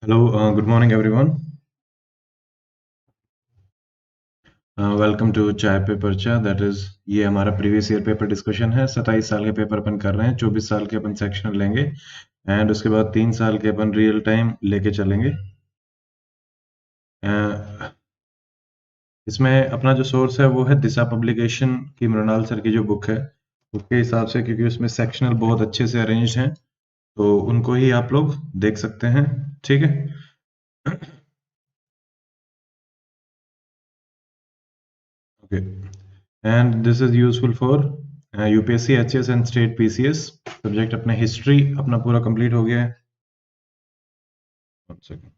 Hello, good morning everyone. Welcome to Chai Pe पर्चा that is ये हमारा प्रीवियस ईयर पेपर डिस्कशन है। 27 साल के पेपर अपन कर रहे हैं, 24 साल के अपन सेक्शनल लेंगे एंड उसके बाद 3 साल के अपन रियल टाइम लेके चलेंगे। अ, इसमें अपना जो सोर्स है वो है दिशा पब्लिकेशन की मृणाल सर की जो बुक है उसके हिसाब से, क्योंकि उसमें सेक्शनल बहुत अच्छे से अरेंज हैं तो उनको ही आप लोग देख सकते हैं। ठीक है। Okay, and this is useful for UPSC, HS and state PCS. Subject अपने हिस्ट्री अपना पूरा कंप्लीट हो गया है। One second.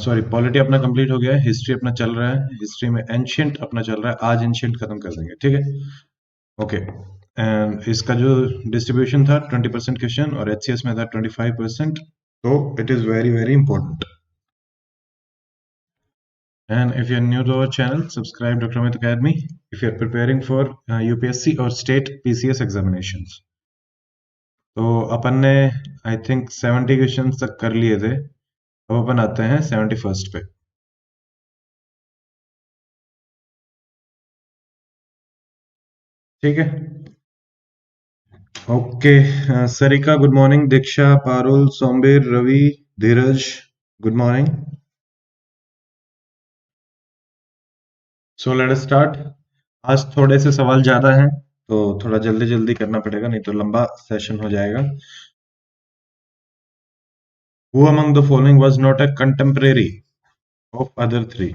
सॉरी, पॉलिटी अपना कंप्लीट हो गया है, हिस्ट्री अपना चल रहा है। हिस्ट्री में एंशियंट अपना चल रहा है, आज एंशियंट खत्म कर देंगे। ठीक है। ओके, एंड इसका जो डिस्ट्रीब्यूशन था 20% क्वेश्चन और एचसीएस में था 25%। तो it is very very important. And if you're new to our channel, subscribe Dr. Amit Academy if you're preparing for UPSC or state PCS examinations. तो अपन ने आई थिंक 70 क्वेश्चन तक कर लिए थे। अब अपन आते हैं 71st पे। ठीक है। Okay, Sarika good morning, Diksha, Parul, Sombir, Ravi, Dheeraj good morning. So let us start. आज थोड़े से सवाल ज्यादा हैं तो थोड़ा जल्दी जल्दी करना पड़ेगा, नहीं तो लंबा सेशन हो जाएगा। Who among the following was not a contemporary of other three?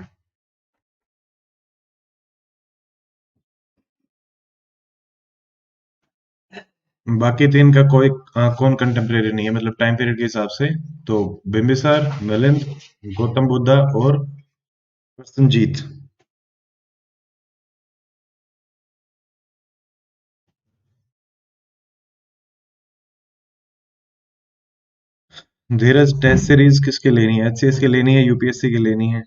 बाकी तीन का कोई कौन कंटेम्परेरी नहीं है, मतलब टाइम पीरियड के हिसाब से। तो बिंबिसार, मिलिंद, गौतम बुद्धा और प्रसन्नजीत। धीरज, टेस्ट सीरीज किसके लेनी है? एचसीएस के लेनी है, यूपीएससी की लेनी है?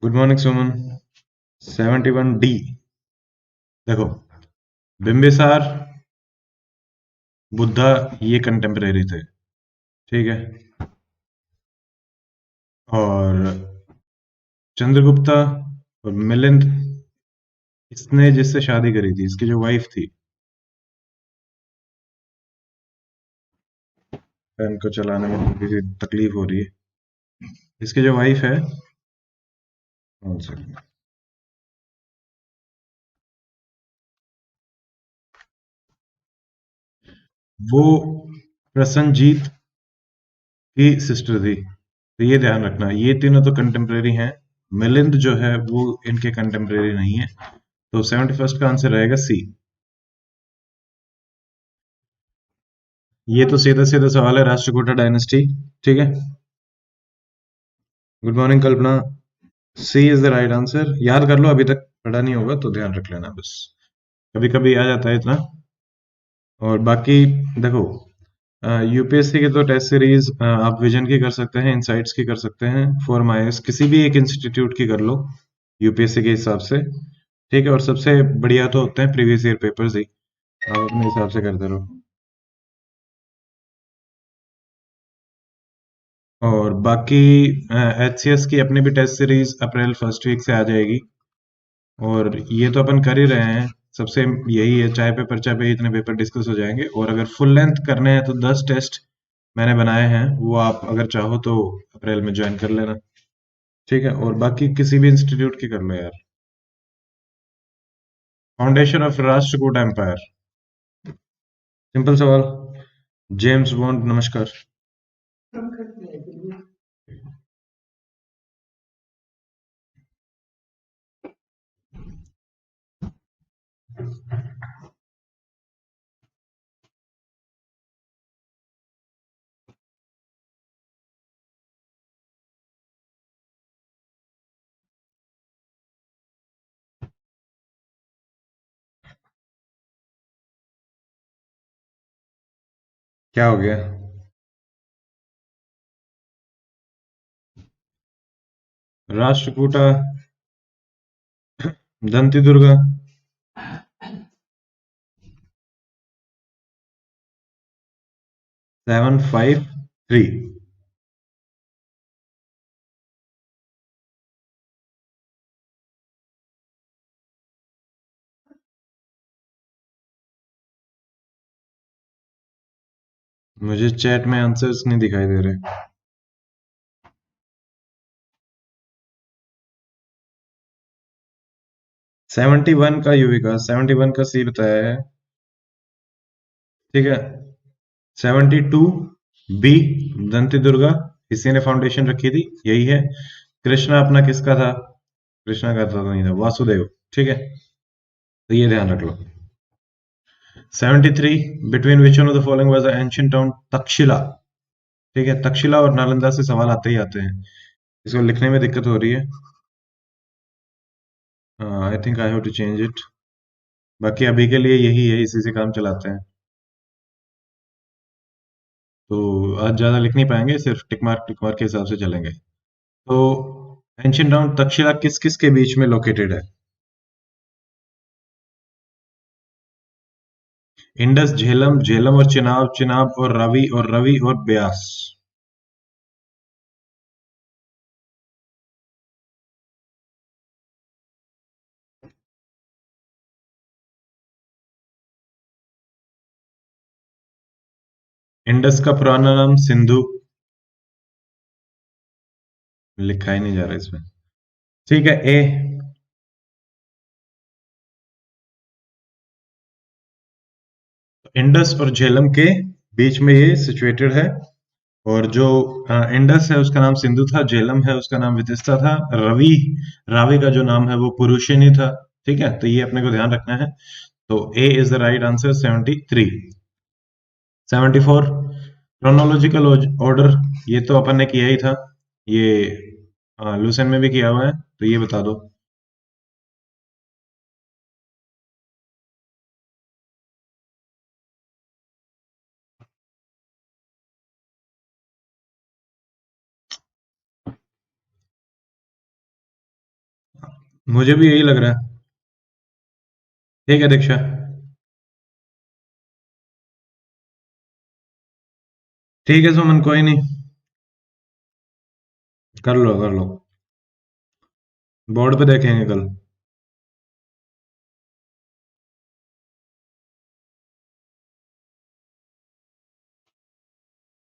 गुड मॉर्निंग सुमन। 71D। देखो, बिंबिसार, बुद्धा ये कंटेम्परेरी थे। ठीक है। और चंद्रगुप्ता और मिलिंद, इसने जिससे शादी करी थी, इसकी जो वाइफ थी। पेन को चलाने में थोड़ी सी तकलीफ हो रही है। इसकी जो वाइफ है, कौन सी, वो प्रसन्नजीत की सिस्टर थी। तो ये ध्यान रखना, ये तीनों तो कंटेम्परेरी हैं। मिलिंद जो है वो इनके कंटेम्परेरी नहीं है। तो 71st का आंसर रहेगा सी। ये तो सीधा सीधा सवाल है, राष्ट्रकूटा डायनेस्टी। ठीक है। Good morning Kalpana. C is the right answer. याद कर लो, अभी तक पढ़ा नहीं होगा तो ध्यान रख लेना बस, कभी कभी आ जाता है इतना। और बाकी देखो, यूपीएससी के तो टेस्ट सीरीज आप विजन की कर सकते हैं, इनसाइट्स की कर सकते हैं, फॉर माइस किसी भी एक इंस्टीट्यूट की कर लो यूपीएससी के हिसाब से। ठीक है। और सबसे बढ़िया तो होते हैं प्रीवियस ईयर पेपर्स ही, आप अपने हिसाब से करते रहो। और बाकी एचसीएस की अपनी भी test series April first week से आ जाएगी। और ये तो अपन कर ही रहे हैं, सबसे यही है, चाय पे पर्चा पे ही इतने पेपर डिस्कस हो जाएंगे। और अगर फुल लेंथ करने हैं तो 10 टेस्ट मैंने बनाए हैं, वो आप अगर चाहो तो अप्रैल में ज्वाइन कर लेना। ठीक है। और बाकी किसी भी इंस्टीट्यूट की कर लो यार। Foundation of Rashtrakuta empire, simple सवाल। जेम्स बॉन्ड, नमस्कार। क्या हो गया? राष्ट्रकूटा, दंती दुर्गा। 753। मुझे चैट में आंसर्स नहीं दिखाई दे रहे। 71 का युविका, 71 का सी बताया है। ठीक है। 72 बी, दंती दुर्गा, इसी ने फाउंडेशन रखी थी, यही है। कृष्णा अपना किसका था? कृष्णा का तो नहीं था, वासुदेव। ठीक है, तो ये ध्यान रख लो। 73, between which one of the following was the ancient town? Takshashila. ठीक है, तक्षशिला और नालंदा से सवाल आते ही आते हैं। इसको लिखने में दिक्कत हो रही है। I think I have to change it. बाकी अभी के लिए यही है, इसी से काम चलाते हैं। तो आज ज्यादा लिख नहीं पाएंगे, सिर्फ टिक मार्क के हिसाब से चलेंगे। तो एंशिएंट टाउन तक्षशिला किस किस के बीच में लोकेटेड है? इंडस, झेलम, झेलम और चिनाब, चिनाब और रवि, और रवि और ब्यास। इंडस का पुराना नाम सिंधु। लिखा ही नहीं जा रहा इसमें। ठीक है, ए। इंडस और झेलम के बीच में ये सिचुएटेड है। और जो इंडस है उसका नाम सिंधु था, झेलम है उसका नाम विदिशा था, रवि, रावि का जो नाम है वो पुरुषिनी था। ठीक है, तो ये अपने को ध्यान रखना है। तो A is the right answer, 73। 74, chronological order, ये तो अपन ने किया ही था। ये लूसेंट में भी किया हुआ है, तो ये बता दो। मुझे भी यही लग रहा है। ठीक है दीक्षा। ठीक है सुमन, कोई नहीं। कर लो कर लो। बोर्ड पे देखेंगे कल।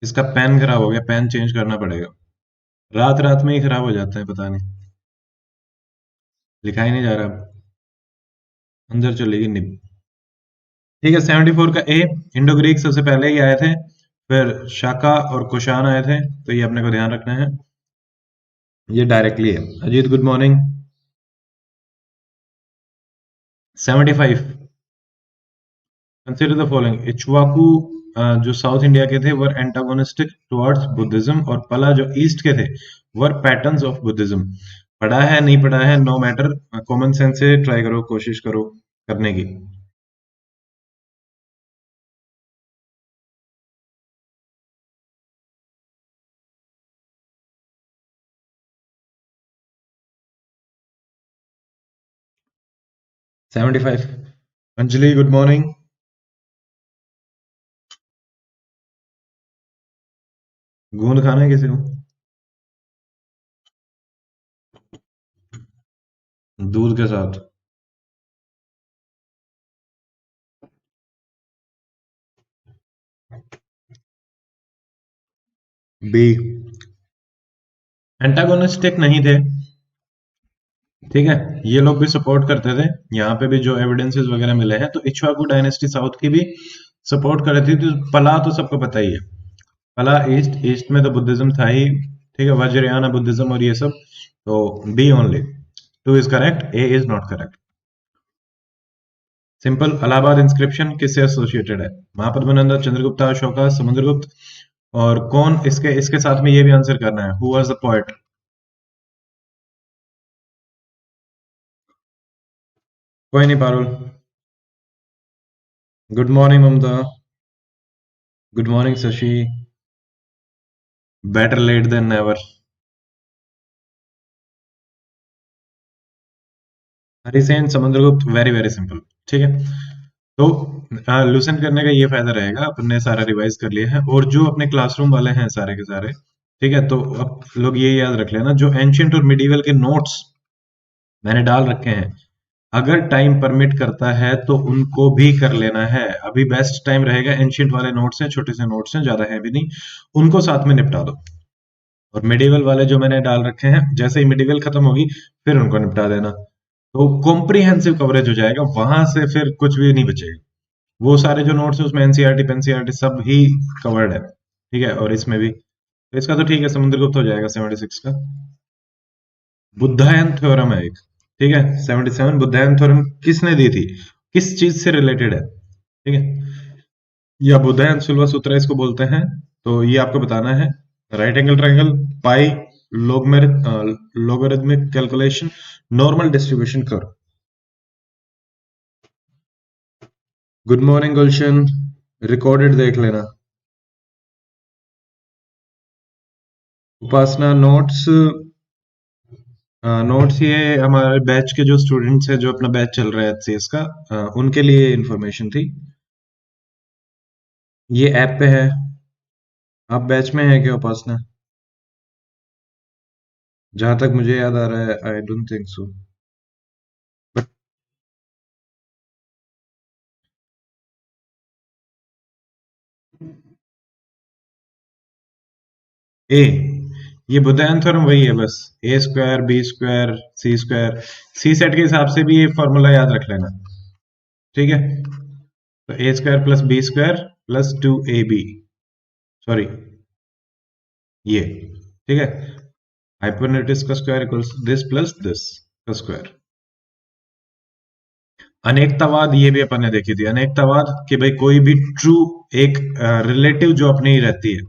इसका पेन खराब हो गया, पेन चेंज करना पड़ेगा। रात रात में ही खराब हो जाता है, पता नहीं। लिखा ही नहीं जा रहा। अंदर चलेगी निब। ठीक है, 74 का ए। इंडो ग्रीक सबसे पहले ही आए थे, फिर शाका और कुषाण आए थे, तो ये अपने को ध्यान रखना है। ये डायरेक्टली है। Ajit good morning. 75, consider the following. Ikshvaku जो साउथ इंडिया के थे वर एंटागोनिस्टिक टुवर्ड्स बुद्धिज्म, और पला जो ईस्ट के थे वर पैटर्न्स ऑफ बुद्धिज्म। पढ़ा है नहीं पढ़ा है नो मैटर, कॉमन सेंस से ट्राई करो, कोशिश करो करने की। 75, अंजलि गुड मॉर्निंग। गूंद खाना है किसी को? दूध के साथ। बी, एंटागोनिस्टिक नहीं थे। ठीक है, ये लोग भी सपोर्ट करते थे। यहाँ पे भी जो एविडेंसेस वगैरह मिले हैं, तो इक्ष्वाकु डायनेस्टी साउथ की भी सपोर्ट कर रही थी। तो पला तो सबको पता ही है। पला ईस्ट, ईस्ट में तो बुद्धिज्म था ही। ठीक है, वज्रयाना बुद्धिज्म और ये सब। तो B only. Two is correct, A is not correct. Simple. Allahabad inscription किससे एसोसिएटेड है? महापद्मनंद, चंद्रगुप्ता, अशोका, समुद्रगुप्त। और कौन इसके इसके साथ में ये भी आंसर करना है, हु वाज द पोएट? कोई नहीं Parul. Good morning Mamta. Good morning Shashi. Better late than never. Harisena Samudragupta, very very simple. ठीक है, तो लूसन करने का ये फायदा रहेगा, अपने सारा रिवाइज कर लिया है, और जो अपने क्लासरूम वाले हैं सारे के सारे, ठीक है, तो अब लोग ये याद रख लेना, जो एंशियंट और मिडिवल के नोट्स मैंने डाल रखे हैं, अगर टाइम परमिट करता है तो उनको भी कर लेना है। अभी बेस्ट टाइम रहेगा, एंशियंट वाले नोट्स हैं, छोटे से नोट्स हैं, ज्यादा है भी नहीं, उनको साथ में निपटा दो। और मिडिवल वाले जो मैंने डाल रखे हैं, जैसे ही मिडिवल खत्म होगी फिर उनको निपटा देना, तो कॉम्प्रिहेंसिव कवरेज हो जाएगा, वहां से फिर कुछ भी नहीं बचेगा। वो सारे जो नोट्स है उसमें एनसीईआरटी पेनसीईआरटी सब ही कवर्ड है, ठीक है, और इसमें भी, तो इसका तो ठीक है, समुद्रगुप्त हो जाएगा 76 का। बुद्धायन थ्योरम है एक, ठीक है, 77 बुद्धायन थ्योरम किसने दी थी, किस चीज से रिलेटेड है, ठीक है, या बुद्धायन सुलवा सूत्र इसको बोलते हैं, तो ये आपको बताना है। Right angle triangle, pi, logarithmic calculation, normal distribution curve. Good morning Gulshan, recorded देख लेना। उपासना नोट्स, नोट्स ये हमारे बैच के जो स्टूडेंट्स हैं, जो अपना बैच चल रहा है एचसीएस का, उनके लिए इंफॉर्मेशन थी। ये ऐप पे है, आप बैच में है क्या उपासना? जहां तक मुझे याद आ रहा है, I don't think so, but A, ये बुधायन थ्योरम वही है बस, A square B square C square, C set के हिसाब से भी ये फॉर्मूला याद रख लेना, ठीक है, तो A square plus B square plus 2ab, sorry, ये, ठीक है, हाइपोटेन्यूज का square equals this plus this का स्क्वायर। अनेकतावाद ये भी अपन ने देखी थी, अनेकतावाद कि भाई कोई भी ट्रू, एक रिलेटिव जो अपनी ही रहती है,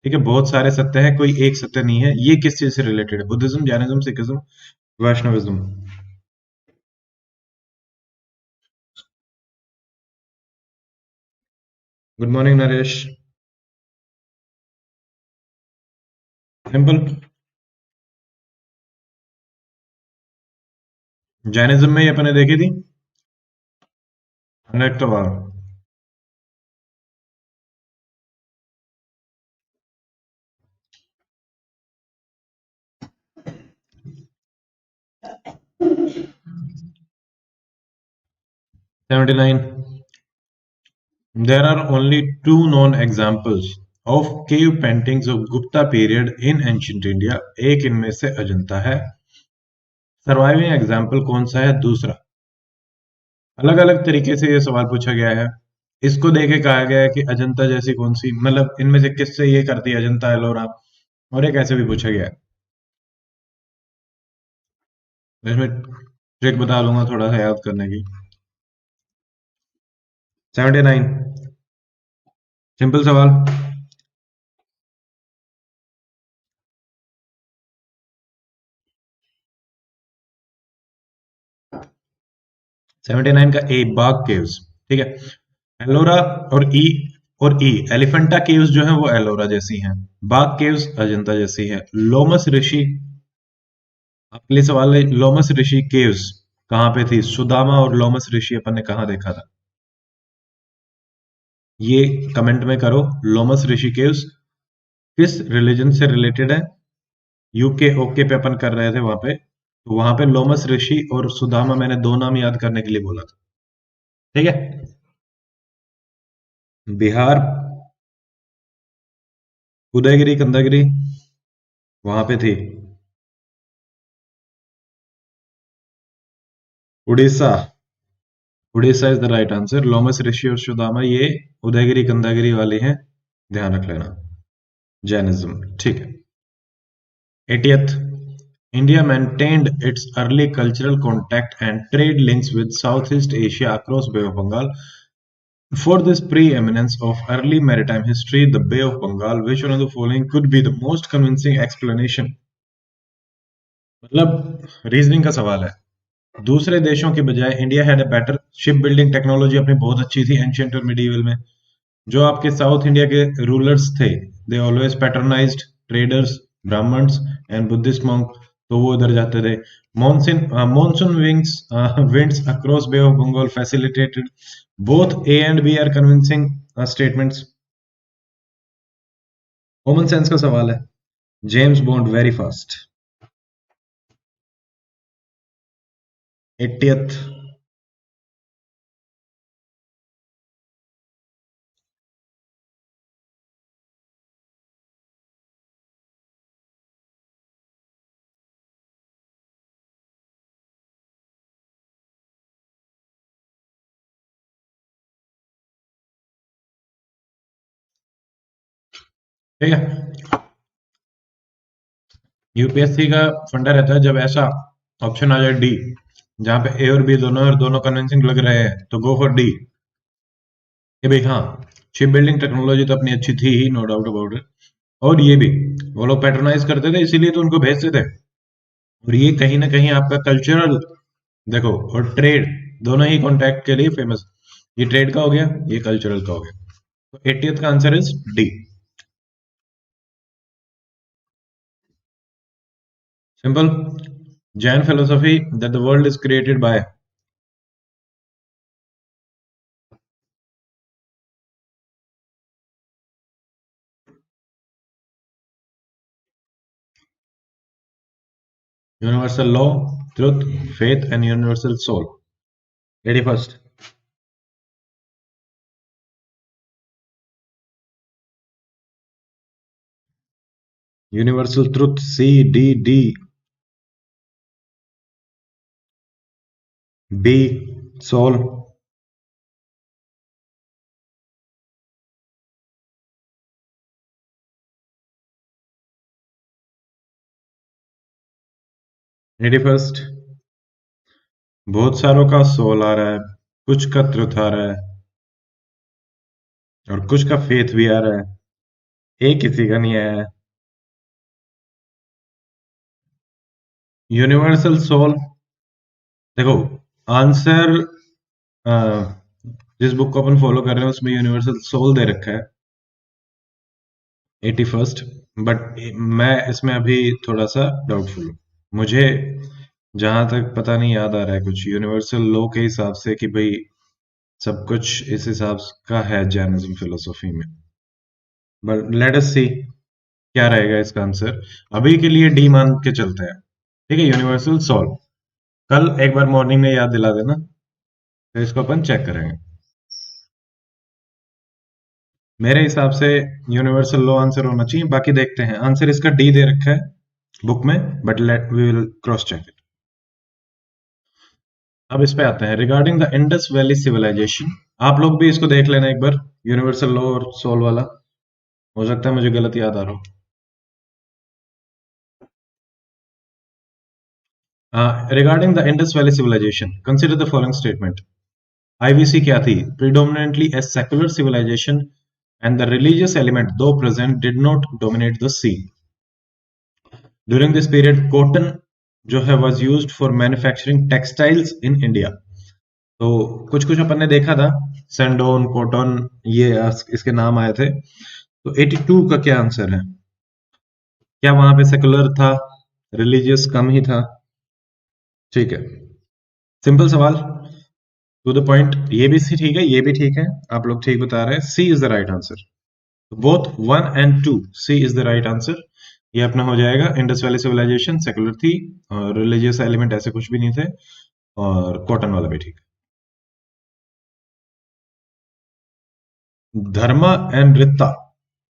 ठीक है, बहुत सारे सत्य हैं, कोई एक सत्य नहीं है, ये किस चीज से रिलेटेड है, Buddhism, Jainism, Sikhism, Vaishnavism. Good morning Naresh. Simple, Jainism में ये अपन ने देखी थी अनेकतावाद। 79, there are only two known examples of cave paintings of Gupta period in ancient India, एक इनमें से अजंता है। सर्वाइविंग एग्जाम्पल कौन सा है दूसरा? अलग अलग तरीके से ये सवाल पूछा गया है, इसको देके कहा गया है कि अजंता जैसी कौन सी, मतलब इनमें से किससे ये करती है अजंता एलोरा, और एक ऐसे भी पूछा गया है। इसमें ट्रिक बता दूंगा थोड़ा सा याद करने की। 79, सिंपल सवाल। 79 का ए, बाग केव्स, ठीक है, एलोरा, और ई एलिफेंटा केव्स जो है वो एलोरा जैसी हैं, बाग केव्स अजंता जैसी है। लोमस ऋषि, आपके लिए सवाल है, लोमस ऋषि केव्स कहाँ पे थी, सुदामा और लोमस ऋषि अपन ने कहाँ देखा था, ये कमेंट में करो। लोमस ऋषि केव्स किस रिलीजन से रिलेटेड है? यूके ओके पे अपन कर रहे थे वहां पे, तो वहां पे लोमस ऋषि और सुदामा मैंने दो नाम याद करने के लिए बोला था, ठीक है। बिहार, उदयगिरी कंदागिरी वहां पे थी। Orissa, Orissa is the right answer. Lomas Rishi और सुदामा ये उदयगिरी कंदागिरी वाले हैं, ध्यान रख लेना। जैनिज्म, ठीक है। 80th, India maintained its early cultural contact and trade links with Southeast Asia across Bay of Bengal. For this preeminence of early maritime history, the Bay of Bengal, which one of the following could be the most convincing explanation? मतलब reasoning का सवाल है। दूसरे देशों के बजाय India had a better ship building technology, अपनी बहुत अच्छी थी एंशियंट और मिडीवल में, जो आपके साउथ इंडिया के रूलर्स थे, they always patronised traders, Brahmans and Buddhist monk, तो वो उधर जाते थे। Monsoon winds across Bay of Bengal facilitated both A and B are convincing statements। Common sense का सवाल है। James bond very fast. 80th। ठीक है, यूपीएससी का फंडा रहता है जब ऐसा ऑप्शन आ जाए डी, जहां पे ए और बी दोनों और दोनों कन्विंसिंग लग रहे हैं, तो गो फॉर डी। कि भाई हाँ, शिप बिल्डिंग टेक्नोलॉजी तो अपनी अच्छी थी ही, नो डाउट अबाउट इट। और ये भी वो लोग पैट्रोनाइज करते थे, इसीलिए तो उनको भेजते थे। और ये कहीं ना कहीं आपका कल्चरल, देखो, और ट्रेड, दोनों ही कॉन्टैक्ट के लिए फेमस। ये ट्रेड का हो गया, ये कल्चरल का हो गया। तो 80th का answer is D. Simple. Jain philosophy that the world is created by. Universal law, truth, faith and universal soul. 81st। Universal truth, C, D, D, B, soul. 81st। बहुत सारों का सोल आ रहा है, कुछ का ट्रुथ आ रहा है, और कुछ का फेथ भी आ रहा है, एक किसी का नहीं आया है। यूनिवर्सल सोल, देखो, आंसर जिस बुक को अपन फॉलो कर रहे हैं उसमें यूनिवर्सल सोल दे रखा है 81st। बट मैं इसमें अभी थोड़ा सा डाउटफुल हूँ। मुझे जहां तक पता नहीं, याद आ रहा है कुछ यूनिवर्सल लॉ के हिसाब से कि भाई सब कुछ इस हिसाब का है जैनिज्म फिलोसफी में। बट लेट अस सी क्या रहेगा इसका आंसर। अभी के लिए डी मान के चलते हैं। ठीक है, यूनिवर्सल सॉल्व। कल एक बार मॉर्निंग में याद दिला देना, तो इसको अपन चेक करेंगे। मेरे हिसाब से यूनिवर्सल लॉ आंसर होना चाहिए, बाकी देखते हैं। आंसर इसका डी दे रखा है बुक में, but let we will cross check it. अब इस पे आते हैं, regarding the Indus valley civilisation. आप लोग भी इसको देख लेना एक बार, यूनिवर्सल लॉ और सोल वाला। हो सकता है मुझे गलत याद आ रहा हो। Regarding the Indus valley civilisation, consider the following statement. IVC क्या थी? Predominantly a secular civilisation and the religious element though present did not dominate the scene. During this period cotton जो है was used for manufacturing textiles in India. तो कुछ कुछ अपन ने देखा था, सैंडोन, कॉटन, ये इसके नाम आए थे। तो 82 का क्या आंसर है? क्या वहां पे सेकुलर था, रिलीजियस कम ही था? ठीक है, सिंपल सवाल, टू द पॉइंट। ये भी सी ठीक है, ये भी ठीक है, आप लोग ठीक बता रहे हैं। C is the right answer. Both 1 and 2, C is the right answer. ये अपना हो जाएगा। इंडस वैली सिविलाइजेशन सेकुलर थी, और रिलीजियस एलिमेंट ऐसे कुछ भी नहीं थे, और कॉटन वाला भी ठीक। Dharma and rita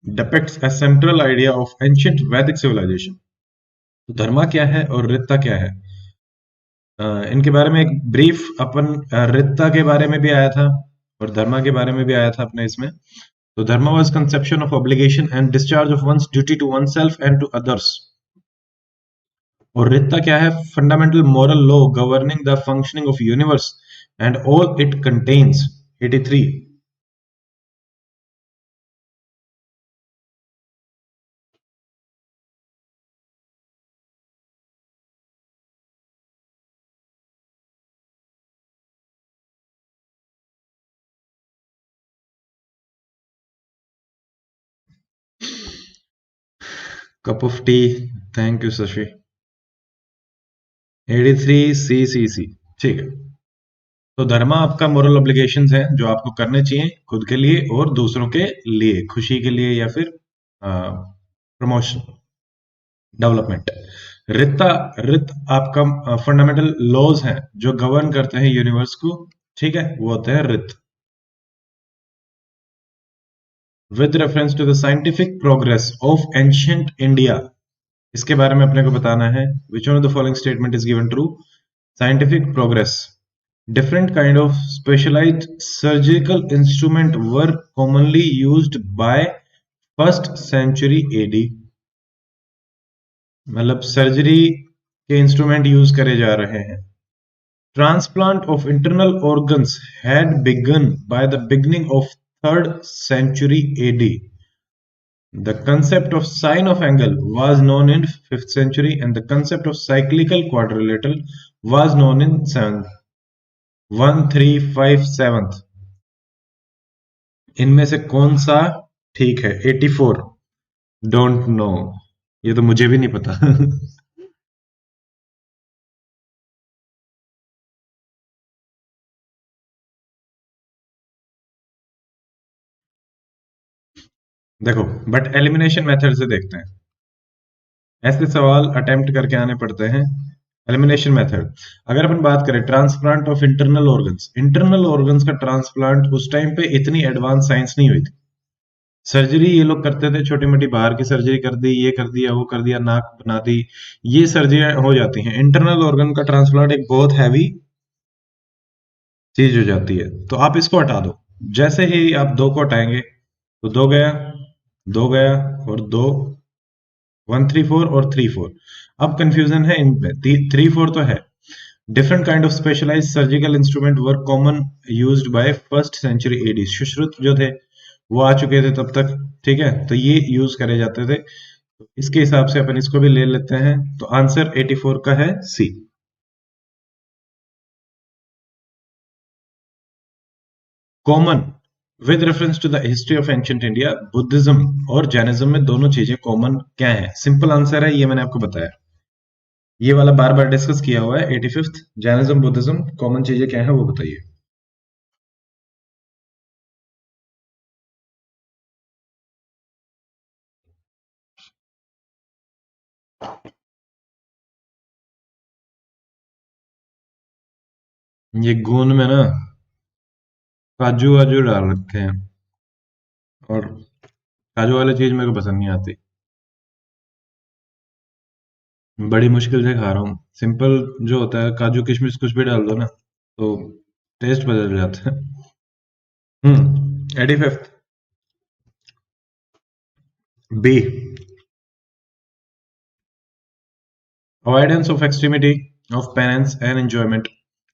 depicts a central idea of ancient Vedic civilization। तो धर्मा क्या है और रित्ता क्या है? इनके बारे में एक ब्रीफ अपन, रित्ता के बारे में भी आया था और धर्मा के बारे में भी आया था अपने इसमें। तो dharma was conception of obligation and discharge of one's duty to one self and to others. और रित्ता क्या है? Fundamental moral law governing the functioning of universe and all it contains. 83। Cup of tea. Thank you Shashi. 83 C C C. ठीक है। तो धर्मा आपका moral obligations है जो आपको करने चाहिए खुद के लिए और दूसरों के लिए, खुशी के लिए या फिर प्रमोशन, डेवलपमेंट। रिता, रित आपका फंडामेंटल लॉज हैं जो गवर्न करते हैं यूनिवर्स को, ठीक है, वो होते हैं रित। With reference to the scientific progress of ancient India, इसके बारे में अपने को बताना है। Which one of the following statement is given true? Scientific progress, different kind of specialized surgical instrument were commonly used by first century AD। मतलब surgery के instrument use करे जा रहे हैं। Transplant of internal organs had begun by the beginning of third century AD। The concept of sine of angle was known in 5th century and the concept of cyclical quadrilateral was known in 7th 1357। इनमें से कौन सा ठीक है? 84। Don't know, ये तो मुझे भी नहीं पता। देखो, बट एलिमिनेशन मेथड से देखते हैं। ऐसे सवाल अटेम्प्ट करके आने पड़ते हैं। एलिमिनेशन मेथड, अगर अपन बात करें transplant of internal organs, internal organs का ट्रांसप्लांट उस टाइम पे इतनी एडवांस साइंस नहीं हुई थी। सर्जरी ये लोग करते थे, छोटी मोटी बाहर की सर्जरी कर दी, ये कर दिया, वो कर दिया, नाक बना दी, ये सर्जरी हो जाती हैं। इंटरनल ऑर्गन का ट्रांसप्लांट एक बहुत हैवी चीज हो जाती है, तो आप इसको हटा दो। जैसे ही आप दो को हटाएंगे तो दो गया, दो गया और दो, 134 और 34। अब कंफ्यूजन है इनमें, 34 तो है। Different kind of specialised surgical instrument were common used by first century AD. Sushruta जो थे वो आ चुके थे तब तक, ठीक है, तो ये यूज करे जाते थे। तो इसके हिसाब से अपन इसको भी ले लेते हैं, तो आंसर 84 का है C. Common, with reference to the history of ancient India, Buddhism और जैनिज्म में दोनों चीजें कॉमन क्या है? सिंपल आंसर है, ये मैंने आपको बताया, ये वाला बार बार डिस्कस किया हुआ है। 85th, जैनिज्म बुद्धिज्म, कॉमन चीजें क्या है वो बताइए। ये गोंद में ना काजू वाजू डाल रखे हैं, और काजू वाली चीज मेरे को पसंद नहीं आती। बड़ी मुश्किल से खा रहा हूँ। सिंपल जो होता है काजू किशमिश कुछ भी डाल दो ना तो टेस्ट बदल जाता है। 85th, B, avoidance of extremity of penance and enjoyment.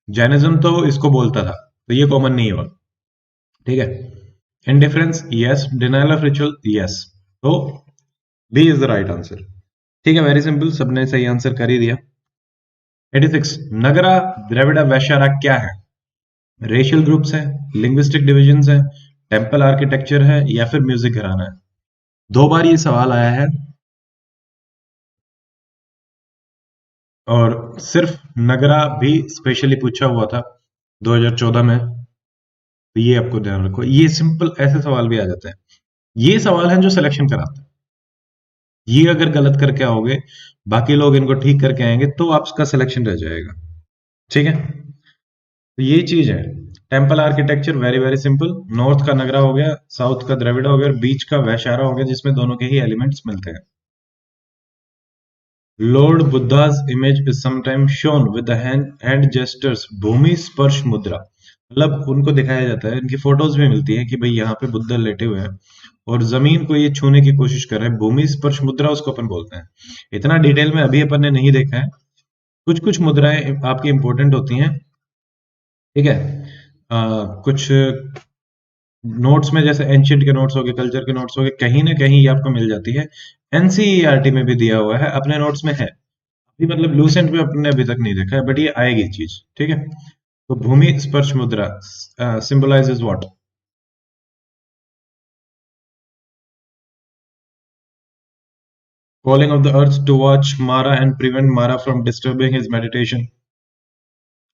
Jainism तो इसको बोलता था, तो ये कॉमन नहीं हुआ, ठीक है। Indifference yes, denial of ritual yes, तो B is the right answer. ठीक है, वेरी सिंपल, सबने सही आंसर कर ही दिया। 86, नगरा द्रविड़ वैश्यारा क्या है? रेशियल ग्रुप्स है, लिंग्विस्टिक डिविजन्स है, टेम्पल आर्किटेक्चर है या फिर म्यूजिक घराना है? दो बार ये सवाल आया है और सिर्फ नगरा भी स्पेशली पूछा हुआ था 2014 में, तो ये आपको ध्यान रखो। ये सिंपल ऐसे सवाल भी आ जाते हैं, ये सवाल हैं जो सिलेक्शन कराते हैं। ये अगर गलत करके आओगे, बाकी लोग इनको ठीक करके आएंगे तो आपका सिलेक्शन रह जाएगा, ठीक है। तो ये चीज है। Temple architecture very very simple, north का नगरा हो गया, साउथ का द्रविड़ हो गया और बीच का वैशारा हो गया, जिसमें दोनों के ही एलिमेंट्स मिलते हैं। Lord Buddha's image is sometimes shown with the hand gestures भूमि स्पर्श मुद्रा। मतलब उनको दिखाया जाता है, इनकी फोटोज भी मिलती है कि भाई यहाँ पे बुद्ध लेटे हुए हैं और जमीन को ये छूने की कोशिश कर रहे हैं, भूमि स्पर्श मुद्रा उसको अपन बोलते हैं। इतना डिटेल में अभी अपन ने नहीं देखा है, कुछ कुछ मुद्राएं आपकी इंपॉर्टेंट होती हैं, ठीक है। कुछ नोट्स में, जैसे एंशियंट के नोट्स हो गए, कल्चर के नोट्स हो गए, कहीं ना कहीं ये आपको मिल जाती है। एनसीईआरटी में भी दिया हुआ है, अपने नोट्स में है अभी, मतलब लूसेंट में अपने अभी तक नहीं देखा है, बट ये आएगी चीज, ठीक है। तो भूमि स्पर्श मुद्रा symbolizes what? calling of the earth to watch Mara and prevent Mara from disturbing his meditation,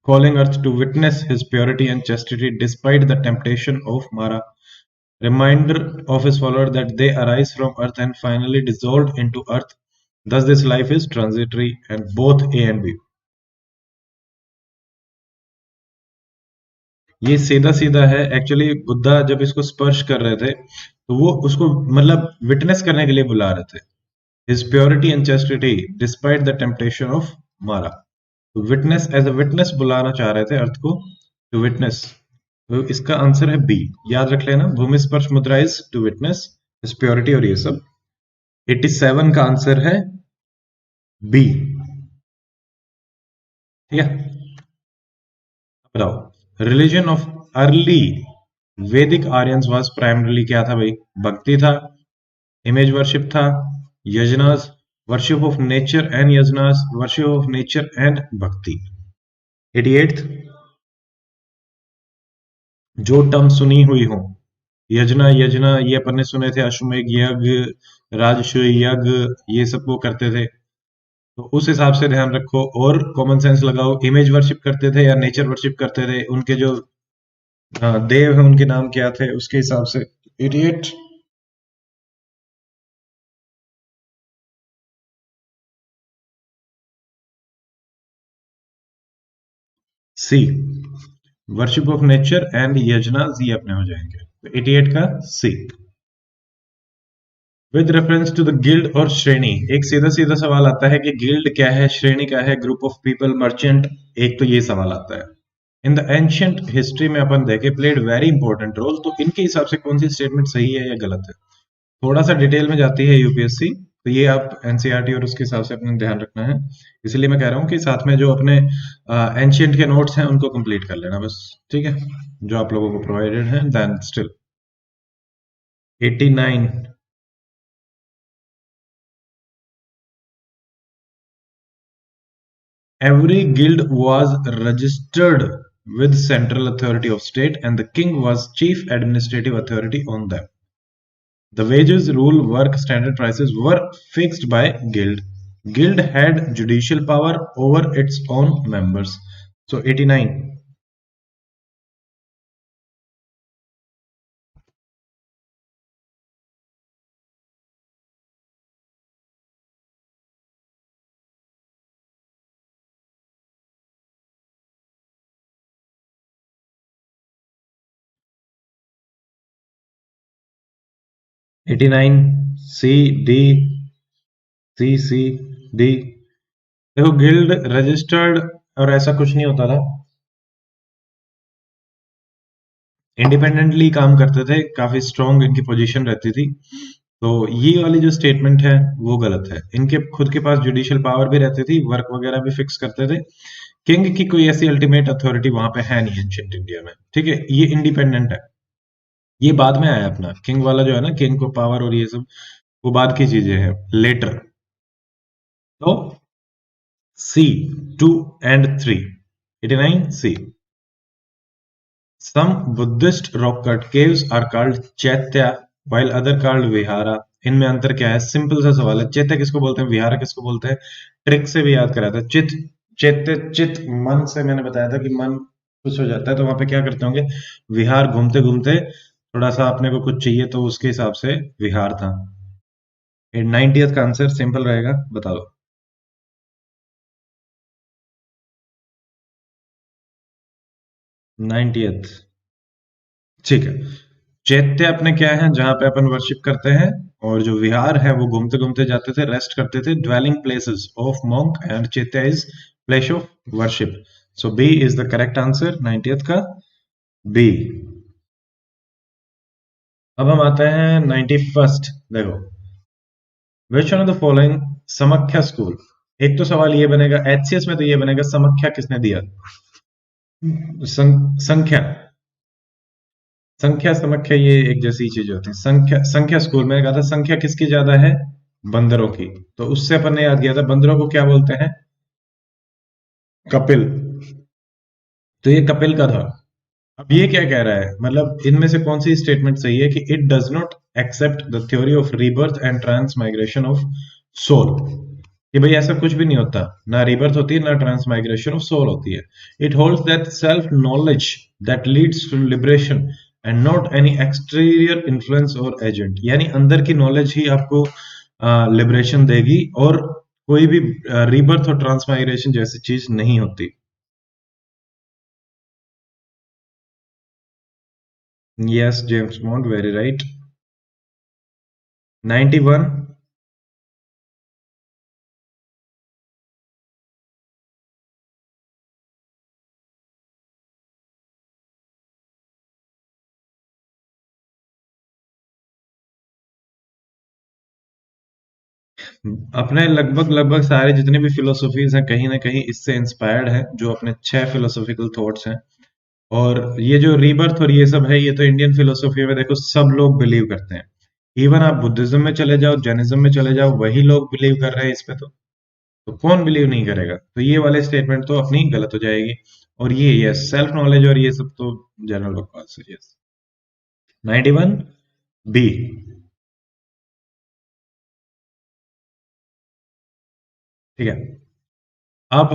calling earth to witness his purity and chastity despite the temptation of Mara, reminder of his follower that they arise from earth and finally dissolve into earth. Thus, this life is transitory, and both A and B. ये सीधा सीधा है actually. Buddha जब इसको स्पर्श कर रहे थे तो वो उसको मतलब विटनेस करने के लिए बुला रहे थे, his purity and chastity despite the temptation of मारा। तो विटनेस एज अ विटनेस बुलाना चाह रहे थे अर्थ को, टू विटनेस। तो इसका आंसर है बी, याद रख लेना, भूमि स्पर्श Mudra is to witness his purity और ये सब। 87 का आंसर है बी। ठीक है, बताओ। Religion of early Vedic Aryans was primarily क्या था भाई? भक्ति था, इमेज वर्शिप था, yajnas, worship of nature and yajnas, worship of nature and bhakti. 88th, जो टर्म सुनी हुई हो, यजना यजना ये अपन ने सुने थे, अश्वमेघ यज्ञ, राजसूय यज्ञ, ये सब वो करते थे, तो उस हिसाब से ध्यान रखो और कॉमन सेंस लगाओ। इमेज वर्शिप करते थे या नेचर वर्शिप करते थे, उनके जो देव है उनके नाम क्या थे, उसके हिसाब से। 88 C, worship of nature and yajnas, ये अपने हो जाएंगे। तो 88 का C. With reference to the guild और श्रेणी, एक सीधा सीधा सवाल आता है कि गिल्ड क्या है, श्रेणी क्या है, ग्रुप ऑफ पीपल, मर्चेंट, एक तो ये सवाल आता है। इन द एंशियंट हिस्ट्री में अपन देखे प्लेड वेरी इंपॉर्टेंट रोल, तो इनके हिसाब से कौन सी स्टेटमेंट सही है या गलत है, थोड़ा सा डिटेल में जाती है यूपीएससी, तो ये आप एनसीईआरटी और उसके हिसाब से अपने ध्यान रखना है। इसलिए मैं कह रहा हूँ कि साथ में जो अपने एंशियंट के नोट्स हैं उनको कंप्लीट कर लेना बस, ठीक है, जो आप लोगों को प्रोवाइडेड है। Then still 89, every guild was registered with central authority of state and the king was chief administrative authority on them. The wages, rule, work, standard prices were fixed by guild. Guild had judicial power over its own members. So 89. C D, C D. देखो guild registered और ऐसा कुछ नहीं होता था, independently काम करते थे, काफी स्ट्रॉन्ग इनकी पोजीशन रहती थी। तो ये वाली जो स्टेटमेंट है वो गलत है, इनके खुद के पास जुडिशियल पावर भी रहती थी, वर्क वगैरह भी फिक्स करते थे। किंग की कोई ऐसी अल्टीमेट अथॉरिटी वहां पे है नहीं एंशिएंट इंडिया में, ठीक है, ये इंडिपेंडेंट है। ये बाद में आया अपना किंग वाला जो है ना, किंग को पावर और ये सब, वो बाद की चीजें हैं, लेटर। तो सी 2 and 3, 89 C. Some Buddhist rock cut caves are called chaitya while other called vihara. इनमें अंतर क्या है? सिंपल सा सवाल है। चैत्य किसको बोलते हैं, विहारा किसको बोलते हैं? ट्रिक से भी याद कराया था। चित, चैत्य, चित मन से मैंने बताया था कि मन खुश हो जाता है, तो वहां पे क्या करते होंगे, विहार, घूमते घूमते थोड़ा सा अपने को कुछ चाहिए तो उसके हिसाब से विहार था। 90th का आंसर सिंपल रहेगा, बता दो। 90th, ठीक है। चैत्य अपने क्या है, जहां पे अपन वर्शिप करते हैं, और जो विहार है वो घूमते घूमते जाते थे, रेस्ट करते थे, dwelling places of monk, and chaitya is place of worship. So B is the correct answer, 90th का बी। अब हम आते हैं 91st। देखो, which one of the following Samkhya school, एक तो सवाल ये बनेगा एचसीएस में, तो ये बनेगा समख्या किसने दिया, संख्या, संख्या समख्या ये एक जैसी चीज होती है। संख्या, संख्या स्कूल में कहा था संख्या किसकी ज्यादा है, बंदरों की, तो उससे अपन ने याद किया था बंदरों को क्या बोलते हैं, कपिल। तो ये कपिल का था। अब ये क्या कह रहा है, मतलब इनमें से कौन सी स्टेटमेंट सही है कि it does not accept the theory of rebirth and transmigration of soul, कि भाई ऐसा कुछ भी नहीं होता, ना रीबर्थ होती है ना ट्रांसमाइग्रेशन ऑफ सोल होती है। It holds that self knowledge that leads to liberation and not any exterior influence or agent, यानी अंदर की नॉलेज ही आपको लिबरेशन देगी, और कोई भी रीबर्थ और ट्रांसमाइग्रेशन जैसी चीज नहीं होती। Yes James bond, very right. 91। अपने लगभग लगभग सारे जितने भी फिलोसफीज हैं कहीं ना कहीं इससे इंस्पायर्ड हैं, जो अपने 6 फिलोसॉफिकल थॉट्स हैं। और ये जो रीबर्थ और ये सब है, ये तो इंडियन फिलोसफी में देखो सब लोग बिलीव करते हैं। इवन आप बुद्धिज्म में चले जाओ, जैनिज्म में चले जाओ, वही लोग बिलीव कर रहे हैं इस पे। तो कौन बिलीव नहीं करेगा? तो ये वाले स्टेटमेंट तो अपनी गलत हो जाएगी। और ये सेल्फ नॉलेज और ये सब तो जनरल बकवास है। यस। 91 बी। ठीक है। अब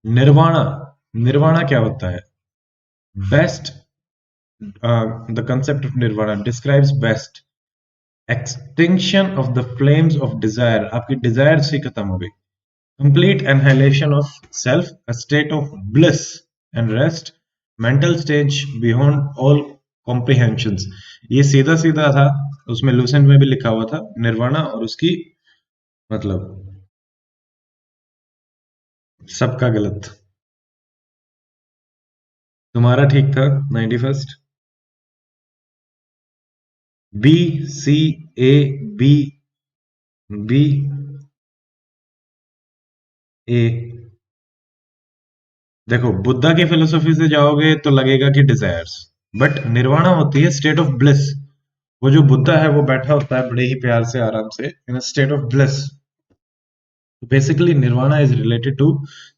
निर्वाणा, निर्वाणा क्या होता है? Best, the concept of nirvana describes best extinction of the flames of desire, आपकी डिजायर से खत्म हो गई। Complete annihilation of self, a state of bliss and rest, mental stage beyond all comprehensions. ये सीधा सीधा था, उसमें लूसेंट में भी लिखा हुआ था निर्वाणा, और उसकी मतलब सबका गलत। तुम्हारा ठीक था 91st। बी, सी, ए, बी, बी, ए। देखो बुद्धा की फिलोसफी से जाओगे तो लगेगा कि डिजायर्स, बट निर्वाणा होती है स्टेट ऑफ ब्लिस। वो जो बुद्धा है वो बैठा होता है बड़े ही प्यार से आराम से in state of bliss. Basically nirvana is related to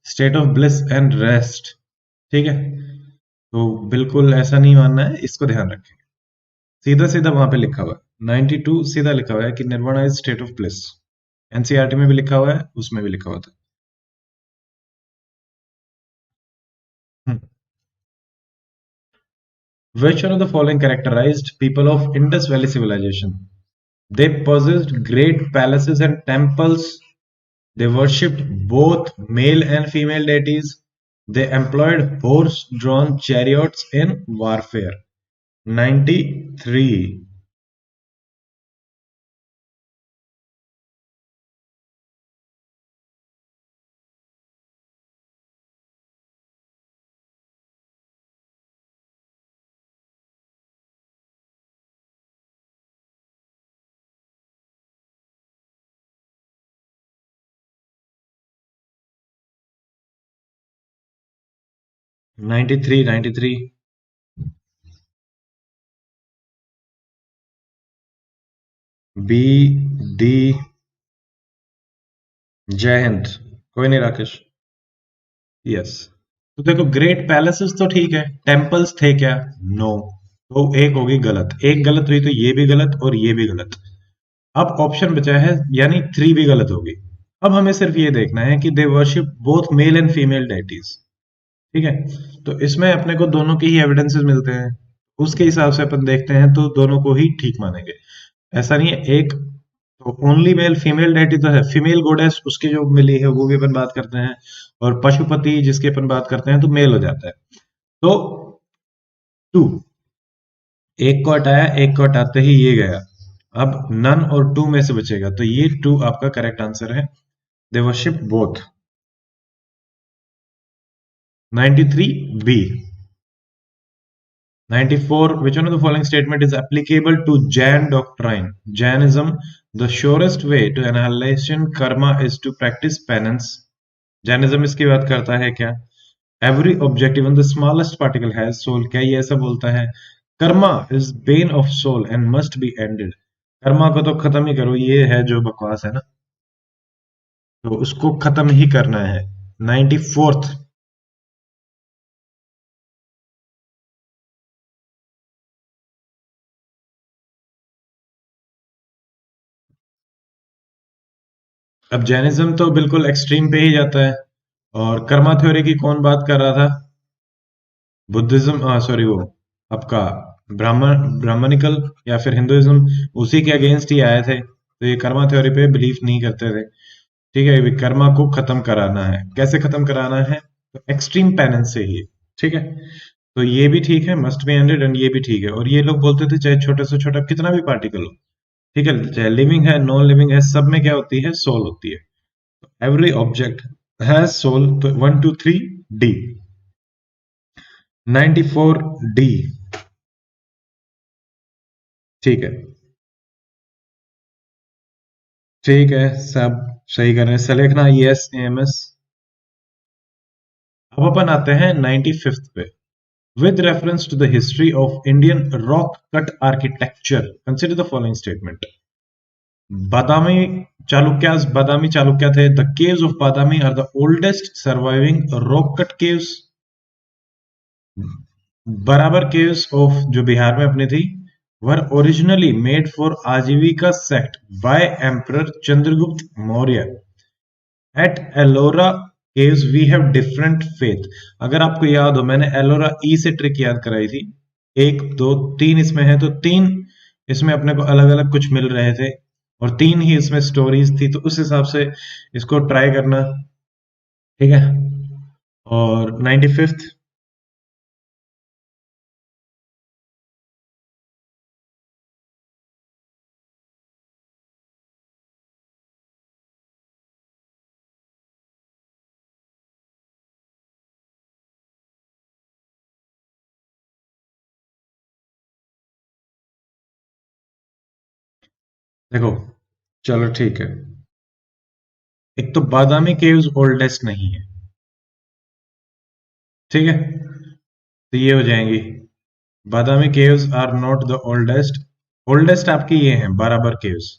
state of bliss and rest. ठीक है। तो बिल्कुल ऐसा नहीं मानना है, इसको ध्यान रखें। सीधा सीधा वहां पे लिखा हुआ है 92, सीधा लिखा हुआ है कि nirvana is state of bliss. NCERT में भी लिखा हुआ है, उसमें भी लिखा हुआ था। Which one of the following characterized people of Indus Valley civilization? They possessed great palaces and temples. They worshipped both male and female deities. They employed horse-drawn chariots in warfare. 93. Ninety three, 93। B, D. जय हिंद। कोई नहीं Rakesh. Yes. तो देखो great palaces तो ठीक है, temples थे क्या? नो। तो एक होगी गलत, एक गलत हुई तो ये भी गलत और ये भी गलत। अब ऑप्शन बचा है, यानी थ्री भी गलत होगी। अब हमें सिर्फ ये देखना है कि दे worship both male and female deities. ठीक है। तो इसमें अपने को दोनों के ही एविडेंसेस मिलते हैं, उसके हिसाब से अपन देखते हैं तो दोनों को ही ठीक मानेंगे। ऐसा नहीं है एक तो ओनली मेल, फीमेल डेटी तो है, फीमेल गोडेस उसकी जो मिली है वो भी अपन बात करते हैं, और पशुपति जिसकी अपन बात करते हैं तो मेल हो जाता है। तो टू, एक को हटाया, एक को हटाते ही ये गया। अब नन और टू में से बचेगा, तो ये टू आपका करेक्ट आंसर है। They worship both. 93 B. 94, which one of the following statement is applicable to Jain doctrine? Jainism, the surest way to annihilation karma is to practice penance. Jainism इसकी बात करता है क्या? Every object, even the smallest particle has soul, क्या ये ऐसा बोलता है? Karma is bane of soul and must be ended. Karma को तो खत्म ही करो, ये है जो बकवास है ना, तो उसको खत्म ही करना है। 94th। अब जैनिज्म तो बिल्कुल एक्सट्रीम पे ही जाता है। और कर्मा थ्योरी की कौन बात कर रहा था? बुद्धिज्म, सॉरी, वो आपका ब्राह्मणिकल या फिर हिंदुइज्म, उसी के अगेंस्ट ही आए थे, तो ये कर्मा थ्योरी पे बिलीव नहीं करते थे। ठीक है, ये कर्मा को खत्म कराना है। कैसे खत्म कराना है? तो एक्सट्रीम पेनेंस से ही। ठीक है, तो ये भी ठीक है, मस्ट बी एंडेड, एंड ये भी ठीक है। और ये लोग बोलते थे चाहे छोटे से छोटा कितना भी पार्टिकल हो, ठीक है, चाहे लिविंग है नॉन लिविंग है, सब में क्या होती है? सोल होती है। Every object has soul. तो 1 2 3 डी। 94 डी। ठीक है, ठीक है, सब सही कर रहे हैं। सलेखना यस एमएस। अब अपन आते हैं 95th पे। With reference to the history of Indian rock cut architecture, consider the following statement. Badami Chalukya the. The caves of Badami are the oldest surviving rock cut caves. बराबर caves of जो बिहार में अपनी थी were originally made for Ajivika sect by Emperor Chandragupta Maurya. At Ellora caves we have different faith. अगर आपको याद हो, मैंने एलोरा ई से ट्रिक याद कराई थी। 1 2 3 इसमें है, तो 3 इसमें अपने को अलग अलग कुछ मिल रहे थे, और 3 ही इसमें स्टोरीज थी, तो उस हिसाब से इसको ट्राई करना। ठीक है, और 95th। देखो, चलो ठीक है, एक तो बादामी केव्स ओल्डेस्ट नहीं है। ठीक है, तो ये हो जाएंगी। Badami caves are not the oldest. Oldest आपकी ये हैं Barabar caves.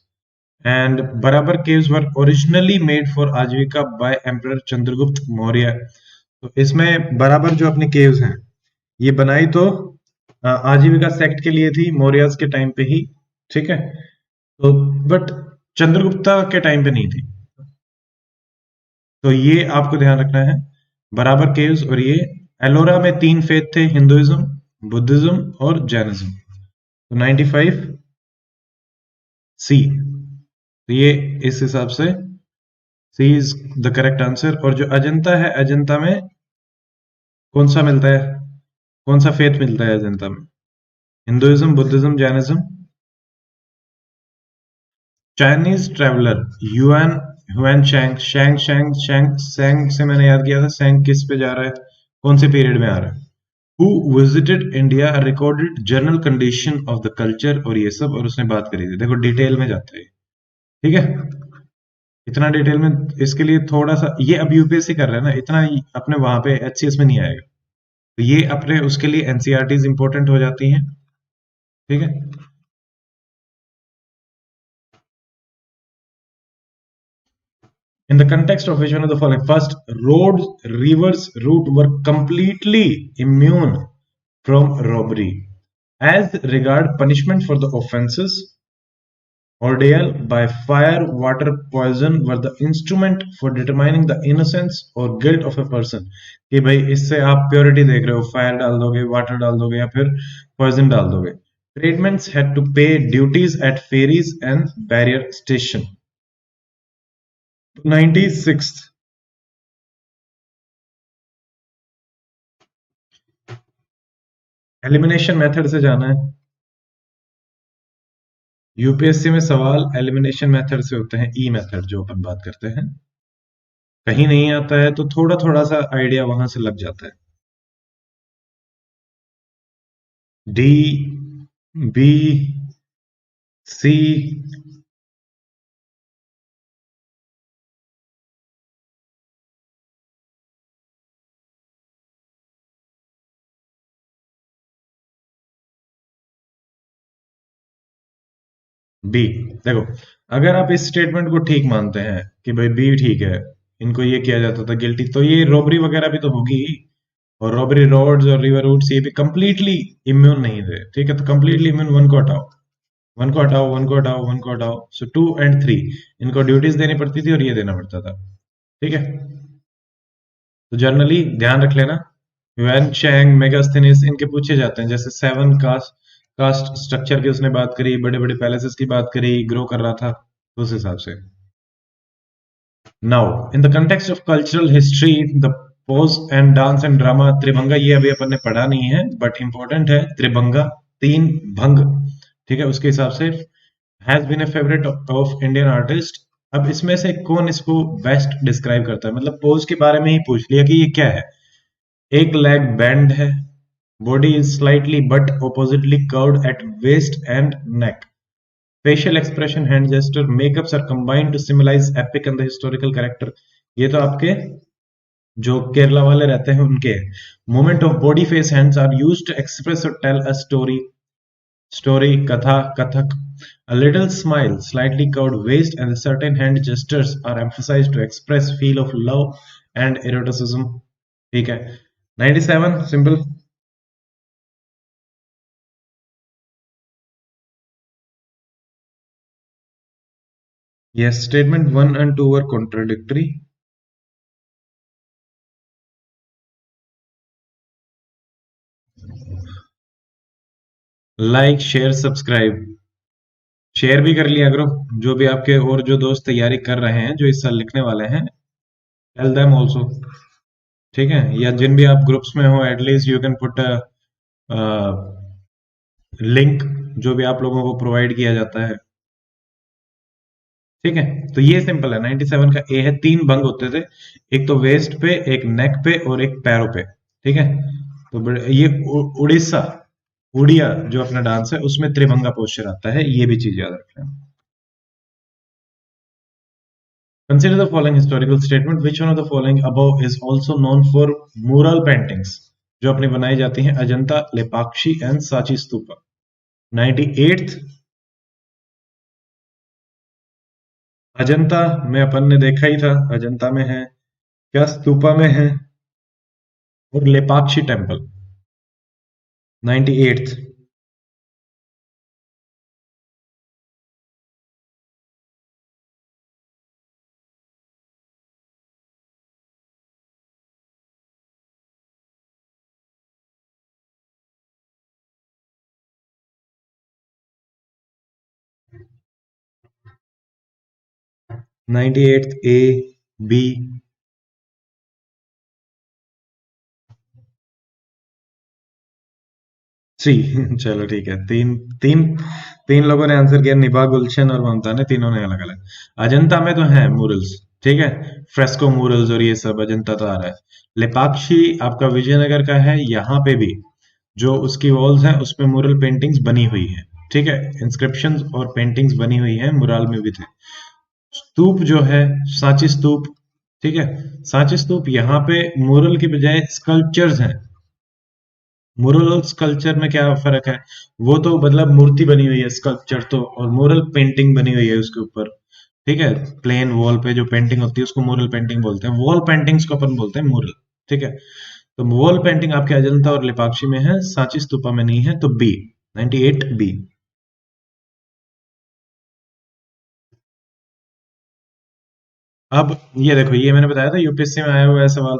And Barabar caves were originally made for Ajivika by emperor Chandragupta Maurya. तो इसमें बराबर जो अपने केव्स हैं, ये बनाई तो आजीविका सेक्ट के लिए थी, मौर्यस के टाइम पे ही। ठीक है, तो बट चंद्रगुप्ता के टाइम पे नहीं थी। तो ये आपको ध्यान रखना है, बराबर केव्स। और ये एलोरा में 3 फेथ थे, हिंदुइज्म, बुद्धिज्म और जैनिज्म। तो 95 सी। तो ये इस हिसाब से सी इज द करेक्ट आंसर। और जो अजंता है, अजंता में कौन सा मिलता है? कौन सा फेथ मिलता है अजंता में? Hinduism, Buddhism, Jainism. Chinese traveller युआन हुआन शैंग शैंग शैंग शैंग सैंग से मैंने याद किया था। सैंग किस पे जा रहा है, कौन से पीरियड में आ रहा है? Who visited India, recorded general condition of the culture, और ये सब, और उसने बात करी थी। देखो डिटेल में जाता है। ठीक है, इतना डिटेल में इसके लिए थोड़ा सा, ये अब यूपीएससी कर रहे हैं ना, इतना अपने वहां पे एचसीएस में नहीं आएगा, तो ये अपने उसके लिए एनसीईआरटीज इंपॉर्टेंट हो जाती हैं। ठीक है, in the context of which one of the following? First, roads, rivers, route were completely immune from robbery. As regard punishment for the offences, ordeal by fire, water, poison were the instrument for determining the innocence or guilt of a person. कि भाई इससे आप purity देख रहे हो, fire डाल दोगे, water डाल दोगे, या फिर पॉइजन डाल दोगे। Tradements had to pay duties at ferries and barrier station. 96th, elimination method से जाना है। यूपीएससी में सवाल एलिमिनेशन मेथड से होते हैं, ई मेथड जो अपन बात करते हैं। कहीं नहीं आता है तो थोड़ा थोड़ा सा आइडिया वहां से लग जाता है। डी, बी, सी, बी। देखो, अगर आप इस स्टेटमेंट को ठीक मानते हैं कि भाई बी ठीक है, इनको ये किया जाता था गिल्टी, तो ये रॉबरी वगैरह भी तो होगी। और रॉबरी रोड्स और रिवर रूट्स ये भी कंप्लीटली इम्यून नहीं थे। ठीक है, तो कंप्लीटली इम्यून वन को हटाओ, वन को हटाओ, वन को हटाओ, वन को हटाओ, सो 2 एंड 3 इनको ड्यूटीज देनी पड़ती थी और ये देना पड़ता था। ठीक है, तो जनरली ध्यान रख लेना, वैन चैंग, मेगास्थनीस इनके पूछे जाते हैं। जैसे 7 कास्ट स्ट्रक्चर की उसने बात करी, बड़े बड़े पैलेसेस की बात करी, ग्रो कर रहा था, तो उस हिसाब से। Now in the context of cultural history, the pose and dance and drama Tribhanga, ये अभी अपन ने पढ़ा नहीं है बट इंपॉर्टेंट है। त्रिभंगा, तीन भंग, ठीक है, उसके हिसाब से has been a favourite of Indian artist. अब इसमें से कौन इसको बेस्ट डिस्क्राइब करता है, मतलब पोज के बारे में ही पूछ लिया कि ये क्या है। एक लेग बेंड है, body is slightly but oppositely curved at waist and neck, facial expression, hand gesture, makeups are combined to symbolise epic and the historical character. ये तो आपके जो केरला वाले रहते हैं उनके। Movement of body, face, hands are used to express और tell a story, कथा, Kathak. A little smile, slightly curved waist, and certain hand gestures are emphasized to express feel of love and eroticism. ठीक है, 97 simple. Yes, statement 1 and 2 are contradictory. Like, share, subscribe, share भी कर लिया करो। जो भी आपके और जो दोस्त तैयारी कर रहे हैं, जो इस साल लिखने वाले हैं, टेल देम आल्सो। ठीक है, या जिन भी आप ग्रुप्स में हो, at least you can put link जो भी आप लोगों को प्रोवाइड किया जाता है। ठीक है, तो ये सिंपल है। 97 का ए है, तीन भंग होते थे, एक तो वेस्ट पे, एक नेक पे और एक पैरों पे। ठीक है, तो ये उड़ीसा, उड़िया जो अपना डांस है उसमें त्रिभंगा पोस्चर आता है, ये भी चीज याद रखना। Consider the following historical statement. Which one of the following above is also known for mural paintings? जो अपनी बनाई जाती हैं अजंता, लेपाक्षी एंड सांची स्तूपा। 98th, अजंता में अपन ने देखा ही था, अजंता में है क्या, स्तूपा में है, और लेपाक्षी टेम्पल। 98th, 98th, ए, बी, सी। चलो ठीक है, तीन तीन तीन लोगों ने आंसर किया, निभा, गुलशन और ममता ने, तीनों ने अलग अलग। अजंता में तो है मूरल्स, ठीक है, फ्रेस्को मूरल्स और ये सब अजंता तो आ रहा है। लेपाक्षी आपका विजयनगर का है, यहाँ पे भी जो उसकी वॉल्स हैं उसमें मूरल पेंटिंग्स बनी हुई है। ठीक है, इंस्क्रिप्शंस और पेंटिंग्स बनी हुई है, मुराल में भी थे। स्तूप जो है, सांची स्तूप, ठीक है, सांची स्तूप यहाँ पे मूरल की बजाय स्कल्पचर्स हैं। मुरल और स्कल्पचर में क्या फर्क है, वो तो मतलब मूर्ति बनी हुई है स्कल्पचर तो, और मुरल पेंटिंग बनी हुई है उसके ऊपर। ठीक है, प्लेन वॉल पे जो पेंटिंग होती है उसको मुरल पेंटिंग बोलते हैं, वॉल पेंटिंग्स को अपन बोलते हैं मुरल। ठीक है, तो वॉल पेंटिंग आपके अजंता और लेपाक्षी में है, सांची स्तूपा में नहीं है, तो बी, 98 बी। अब ये देखो, ये मैंने बताया था यूपीएससी में आया हुआ है सवाल।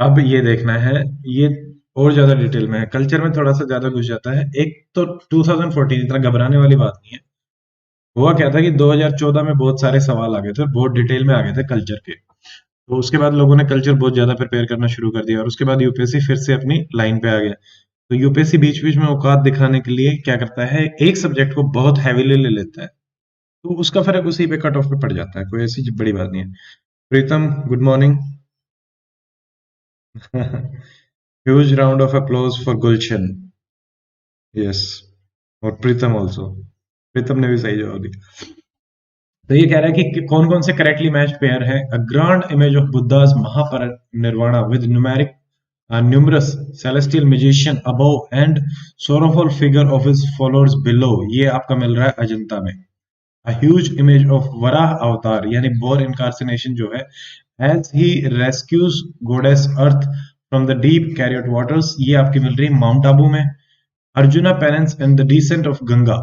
अब ये देखना है, ये और ज्यादा डिटेल में है, कल्चर में थोड़ा सा ज्यादा घुस जाता है। एक तो 2014, इतना घबराने वाली बात नहीं है। हुआ क्या था कि 2014 में बहुत सारे सवाल आ गए थे और बहुत डिटेल में आ गए थे कल्चर के, तो उसके बाद लोगों ने कल्चर बहुत ज्यादा प्रिपेयर करना शुरू कर दिया, और उसके बाद यूपीएससी फिर से अपनी लाइन पे आ गया। तो यूपीएससी बीच बीच में औकात दिखाने के लिए क्या करता है, एक सब्जेक्ट को बहुत हैवीली ले लेता है, तो उसका फर्क उसी पे कट ऑफ पे पड़ जाता है, कोई ऐसी बड़ी बात नहीं है। Pritam, good morning. Huge round of applause for Gulshan. Yes, और प्रीतम ऑल्सो, प्रीतम ने भी सही जवाब दिया। तो ये कह रहा है कि कौन कौन से करेक्टली मैच पेयर है। A grand image of Buddha's Mahaparinirvana with numeric numerous celestial magician above and sorrowful figure of his followers below, ये आपका मिल रहा है अजंता में। A huge image of Varaha अवतार यानी बोर इनकार्सिनेशन जो है, as he rescues goddess earth from the deep chariot waters, ये आपकी मिल रही है माउंट आबू में। Arjuna parents and the descent of Ganga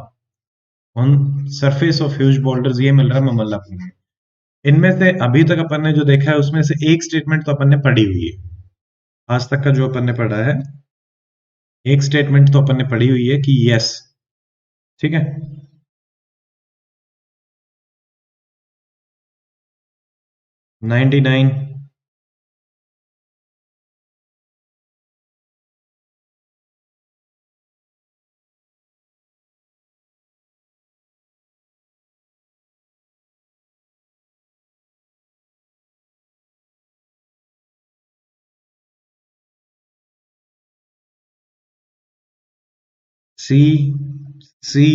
on surface of huge boulders, ये मिल रहा है ममल्लापुरम में। इनमें से अभी तक अपन ने जो देखा है उसमें से एक स्टेटमेंट तो अपन ने पढ़ी हुई है, आज तक का जो अपन ने पढ़ा है एक स्टेटमेंट तो अपन ने पढ़ी हुई है कि यस, ठीक है। 99, सी, सी,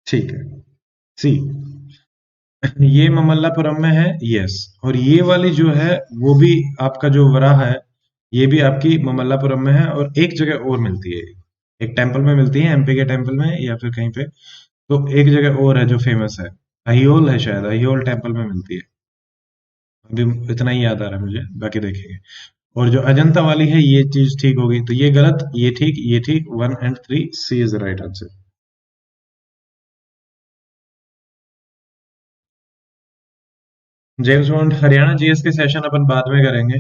ठीक है, सी, ये ममल्लापुरम में है, यस। और ये वाली जो है वो भी आपका जो वराह है, ये भी आपकी ममल्लापुरम में है, और एक जगह और मिलती है, एक टेम्पल में मिलती है, एमपी के टेम्पल में या फिर कहीं पे। तो एक जगह और है जो फेमस है, अहियोल है शायद, अहियोल टेम्पल में मिलती है। अभी इतना ही याद आ रहा है मुझे, बाकी देखेंगे। और जो अजंता वाली है ये चीज ठीक होगी, तो ये गलत, ये ठीक, ये ठीक, 1 and 3, C is the right answer. James Bond Haryana GS के सेशन अपन बाद में करेंगे,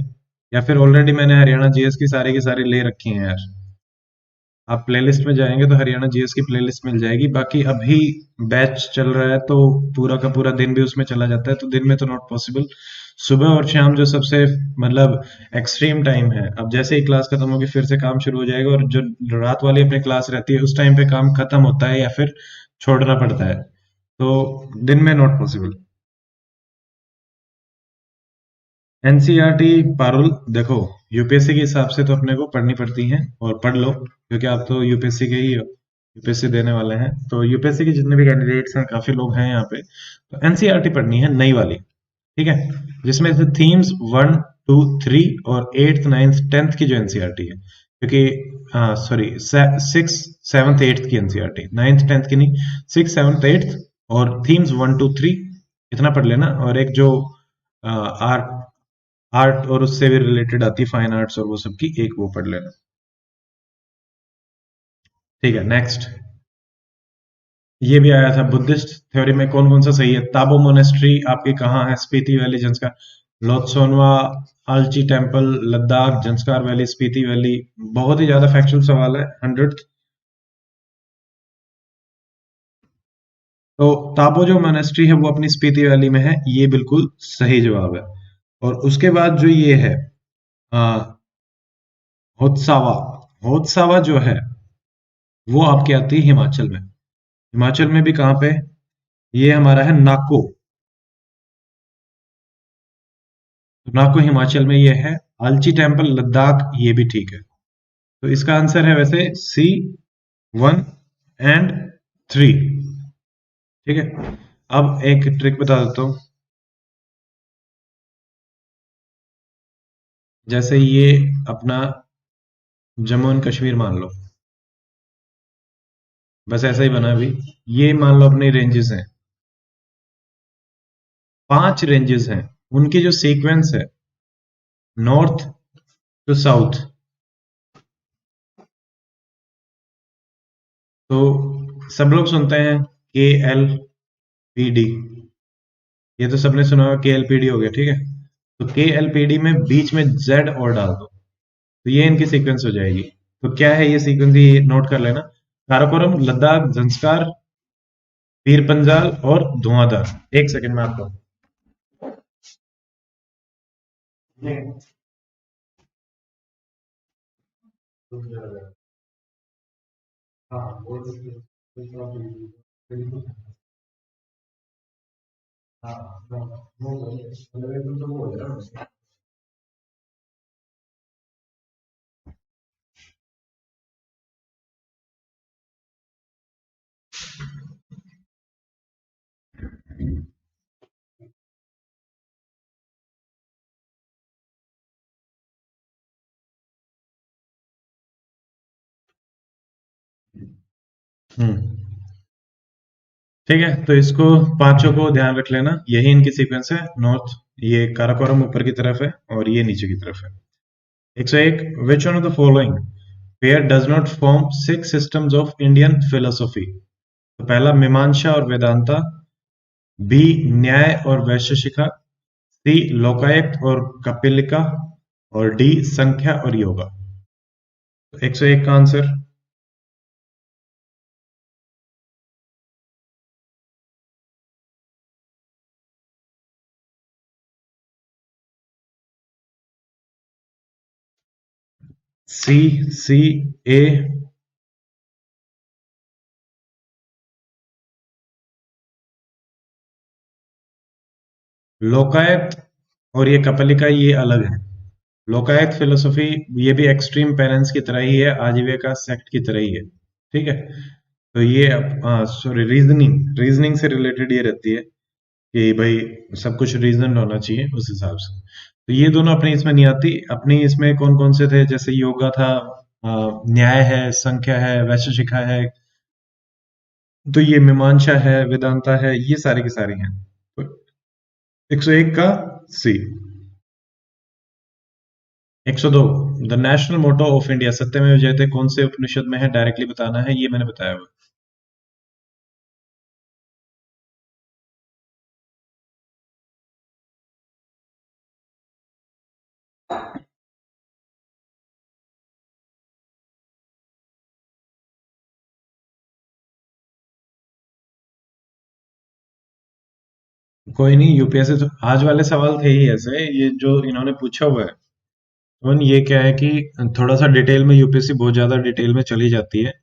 या फिर ऑलरेडी मैंने हरियाणा जीएस की सारी ले रखी हैं यार। आप प्लेलिस्ट में जाएंगे तो हरियाणा जीएस की प्लेलिस्ट मिल जाएगी। बाकी अभी बैच चल रहा है तो पूरा का पूरा दिन भी उसमें चला जाता है, तो दिन में तो नॉट पॉसिबल। सुबह और शाम जो सबसे मतलब एक्सट्रीम टाइम है, अब जैसे ही क्लास खत्म होगी फिर से काम शुरू हो जाएगा, और जो रात वाली अपनी क्लास रहती है उस टाइम पे काम खत्म होता है या फिर छोड़ना पड़ता है, तो दिन में नॉट पॉसिबल। एनसीईआरटी पारुल, देखो यूपीएससी के हिसाब से तो अपने को पढ़नी पड़ती हैं, और पढ़ लो क्योंकि आप तो यूपीएससी के ही हो, यूपीएससी देने वाले हैं, तो यूपीएससी के जितने भी कैंडिडेट्स हैं काफी लोग हैं यहाँ पे, तो एनसीईआरटी पढ़नी है नई वाली, ठीक है। जिसमें से थीम्स 1, 2, 3 और 8th, 9th, 10th की जो एनसीईआरटी है, क्योंकि हाँ सॉरी 6th, 7th, 8th की एनसीईआरटी, 9th, 10th की नहीं, 6th, 7th, 8th, और थीम्स 1, 2, 3 इतना पढ़ लेना, और एक जो आर्ट आर्ट और उससे भी रिलेटेड आती है फाइन आर्ट्स और वो सब की, एक वो पढ़ लेना, ठीक है। नेक्स्ट, ये भी आया था, बुद्धिस्ट थ्योरी में कौन कौन सा सही है। ताबो मोनेस्ट्री आपकी कहाँ है, स्पीति वैली जंस्कार, लोत्सोनवा, Alchi temple Ladakh, Zanskar valley, Spiti valley. बहुत ही ज्यादा फैक्चुअल सवाल है, 100th। तो ताबो जो मोनेस्ट्री है वो अपनी स्पीति वैली में है, ये बिल्कुल सही जवाब है। और उसके बाद जो ये है होत्सावा, होत्सावा जो है वो आपकी आती है हिमाचल में। हिमाचल में भी कहाँ पे, ये हमारा है नाको, नाको हिमाचल में ये है। आलची टेम्पल लद्दाख, ये भी ठीक है। तो इसका आंसर है वैसे सी, 1 and 3, ठीक है। अब एक ट्रिक बता देता हूँ, जैसे ये अपना जम्मू एंड कश्मीर मान लो, बस ऐसा ही बना अभी। ये मान लो अपनी रेंजेस हैं, 5 रेंजेस हैं, उनकी जो सीक्वेंस है नॉर्थ टू साउथ, तो सब लोग सुनते हैं KLPD, ये तो सबने सुना होगा KLPD हो गया, ठीक है। तो KLPD में बीच में Z और डाल दो, तो ये इनकी सीक्वेंस हो जाएगी। तो क्या है ये सीक्वेंस, ये नोट कर लेना, काराकोरम, लद्दाख, जंस्कार, पीर पंजाल और धुआंधार। एक सेकंड में आपको, हम्म, ठीक है। तो इसको पांचों को ध्यान रख लेना, यही इनकी सीक्वेंस है। नॉर्थ, ये काराकोरम ऊपर की तरफ है और ये नीचे की तरफ है। 101 which one of the following pair does not form six systems of Indian philosophy? तो पहला मीमांसा और वेदांता, बी न्याय और वैशेषिका, सी लोकायत और कपिलिका, और डी संख्या और योगा। 101 का आंसर सी, सी, ए, लोकायत और ये कपलिका ये अलग है। लोकायत फिलोसफी ये भी एक्सट्रीम पेरेंट्स की तरह ही है, आजीविका सेक्ट की तरह ही है। ठीक है, तो ये सॉरी रीजनिंग रीजनिंग से रिलेटेड ये रहती है कि भाई सब कुछ रीजन होना चाहिए उस हिसाब से। तो ये दोनों अपनी इसमें नहीं आती। अपनी इसमें कौन कौन से थे, जैसे योगा था, न्याय है, संख्या है, वैशेषिका है, तो ये मीमांसा है, वेदांता है, ये सारी की सारी हैं। तो 101 का सी। 102 the national motto of India Satyameva Jayate कौन से उपनिषद में है, डायरेक्टली बताना है, ये मैंने बताया हुआ। कोई नहीं, यूपीएससी तो आज वाले सवाल थे ही ऐसे, ये जो इन्होंने पूछा हुआ है। तो ये क्या है कि थोड़ा सा डिटेल में यूपीएससी बहुत ज्यादा डिटेल में चली जाती है,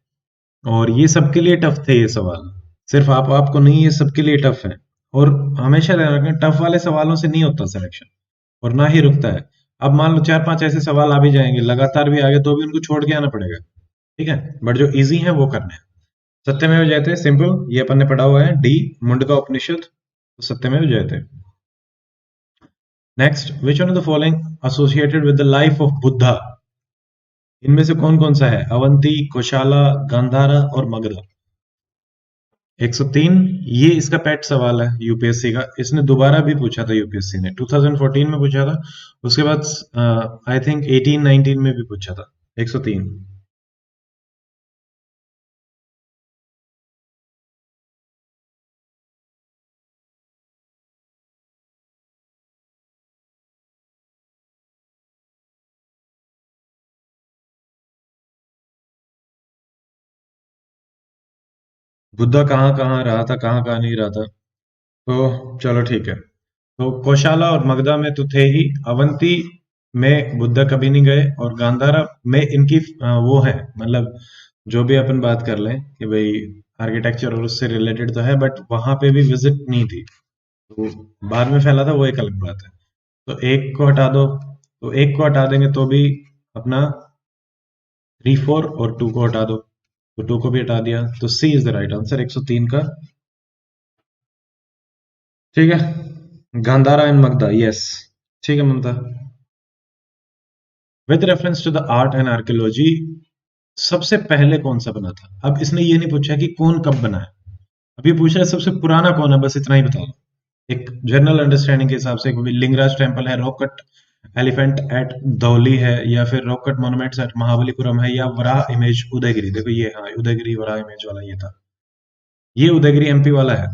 और ये सबके लिए टफ थे ये सवाल। सिर्फ आपको नहीं, ये सबके लिए टफ है। और हमेशा ध्यान रखना, टफ वाले सवालों से नहीं होता सिलेक्शन, और ना ही रुकता है। अब मान लो 4-5 ऐसे सवाल आ भी जाएंगे, लगातार भी आगे, तो भी उनको छोड़ के आना पड़ेगा। ठीक है, बट जो इजी है वो करने हैं। सत्यमेव जयते सिंपल, ये अपन ने पढ़ा हुआ है, डी मुंडका उपनिषद, तो सत्यमेव जयते। Next, which one of the following associated with the life of Buddha? इनमें से कौन कौन सा है? अवंती, कोशाला, गांधारा और मगध। 103 ये इसका पेट सवाल है यूपीएससी का। इसने दोबारा भी पूछा था, यूपीएससी ने 2014 में पूछा था, उसके बाद आई थिंक 18-19 में भी पूछा था। 103 बुद्धा कहाँ कहाँ रहा था, कहाँ कहाँ नहीं रहा था, तो चलो ठीक है। तो कौशाला और मगधा में तो थे ही, अवंती में बुद्धा कभी नहीं गए, और गांधारा में इनकी वो है, मतलब जो भी अपन बात कर लें कि भाई आर्किटेक्चर और उससे रिलेटेड तो है, बट वहां पे भी विजिट नहीं थी, तो बाद में फैला था, वो एक अलग बात है। तो एक को हटा दो, तो एक को हटा देंगे तो भी अपना 3-4, और 2 को हटा दो तो 2 को भी हटा दिया, तो सी इज द राइट आंसर 103 का। ठीक है, गांधारा एंड मगधा, यस। ठीक है Mamata. With reference to the art and archaeology, सबसे पहले कौन सा बना था? अब इसने ये नहीं पूछा कि कौन कब बना है, अब ये पूछ रहा है सबसे पुराना कौन है, बस इतना ही बता दो। एक जनरल अंडरस्टैंडिंग के हिसाब से, लिंगराज टेम्पल है, rock cut elephant at Dhauli है, या फिर rock cut monuments at Mahabalipuram है, या वराह इमेज उदयगिरी। देखो ये, हाँ उदयगिरी वराह इमेज वाला ये था, ये उदयगिरी एमपी वाला है।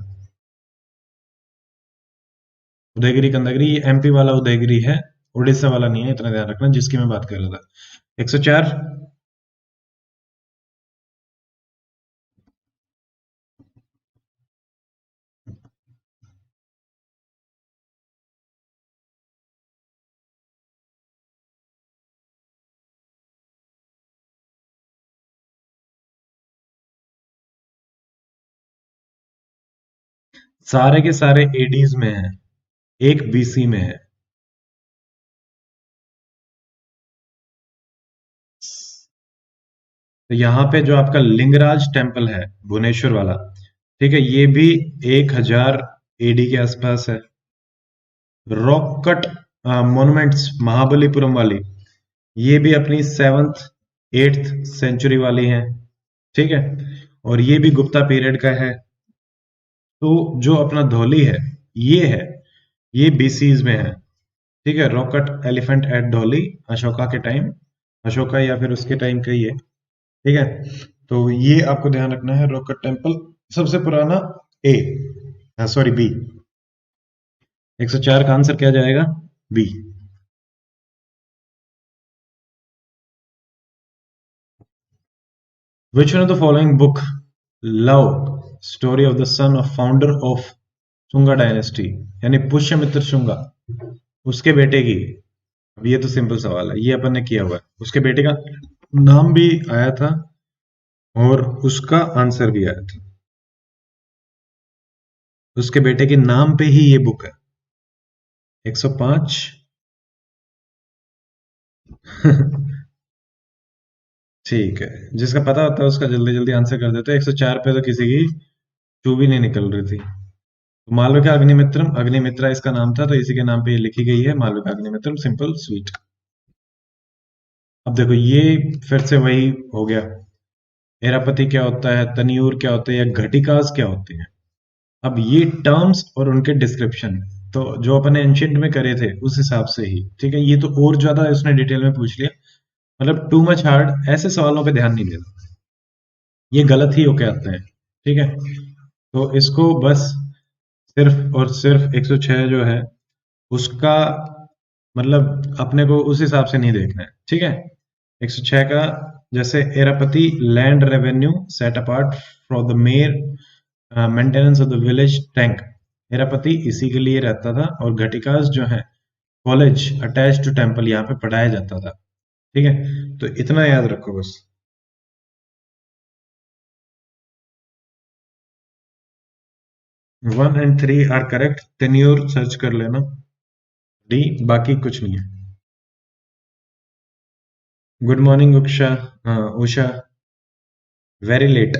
उदयगिरी कंदगिरी ये एमपी वाला उदयगिरी है, उड़ीसा वाला नहीं है, इतना ध्यान रखना, जिसकी मैं बात कर रहा था। 104 सारे के सारे एडीज में है, एक बीसी में है। तो यहाँ पे जो आपका लिंगराज टेम्पल है भुवनेश्वर वाला, ठीक है, ये भी 1000 एडी के आसपास है। रॉक कट मॉन्यूमेंट्स महाबलीपुरम वाली, ये भी अपनी 7th 8th सेंचुरी वाली है। ठीक है, और ये भी गुप्ता पीरियड का है। तो जो अपना धौली है, ये बीसीज में है। ठीक है, rock cut elephant at Dhauli, Ashoka के टाइम, अशोका या फिर उसके टाइम का ही है। ठीक है, तो ये आपको ध्यान रखना है। रॉक कट टेम्पल सबसे पुराना, ए, सॉरी बी। 104 का आंसर क्या जाएगा? B. Which one of the following book love story of the son of founder of Shunga dynasty, यानी पुष्यमित्र शुंगा, उसके बेटे की। अब ये तो सिंपल सवाल है, ये अपन ने किया हुआ है। उसके बेटे का नाम भी आया था और उसका आंसर भी आया था। उसके बेटे के नाम पे ही ये बुक है। 105। ठीक है, जिसका पता होता है उसका जल्दी जल्दी आंसर कर देते हैं। 104 पे तो किसी की चू भी नहीं निकल रही थी। तो मालविका अग्निमित्रम, अग्निमित्रा इसका नाम था, तो इसी के नाम पे ये लिखी गई है, मालविका अग्निमित्रम, सिंपल स्वीट। अब देखो ये फिर से वही हो गया। एरापति क्या होता है, तनियूर क्या होते हैं, या घटिकास क्या होते हैं। अब ये टर्म्स और उनके डिस्क्रिप्शन, तो जो अपन ने एंशियंट में करे थे उस हिसाब से ही, ठीक है। ये तो और ज्यादा उसने डिटेल में पूछ लिया, मतलब टू मच हार्ड, ऐसे सवालों पे ध्यान नहीं देना, ये गलत ही होके आते हैं। ठीक है, तो इसको बस सिर्फ और सिर्फ 106 जो है उसका मतलब अपने को उस हिसाब से नहीं देखना है। ठीक है, 106 का, जैसे eripatti land revenue set apart from the mere maintenance of the village tank, eripatti इसी के लिए रहता था। और घटिकास जो है कॉलेज अटैच टू टेम्पल, यहाँ पे पढ़ाया जाता था। ठीक है, तो इतना याद रखो बस। 1 और 3 आर करेक्ट, टेन्योर सर्च कर लेना, डी, बाकी कुछ नहीं है। गुड मॉर्निंग उषा, हाँ उषा, वेरी लेट,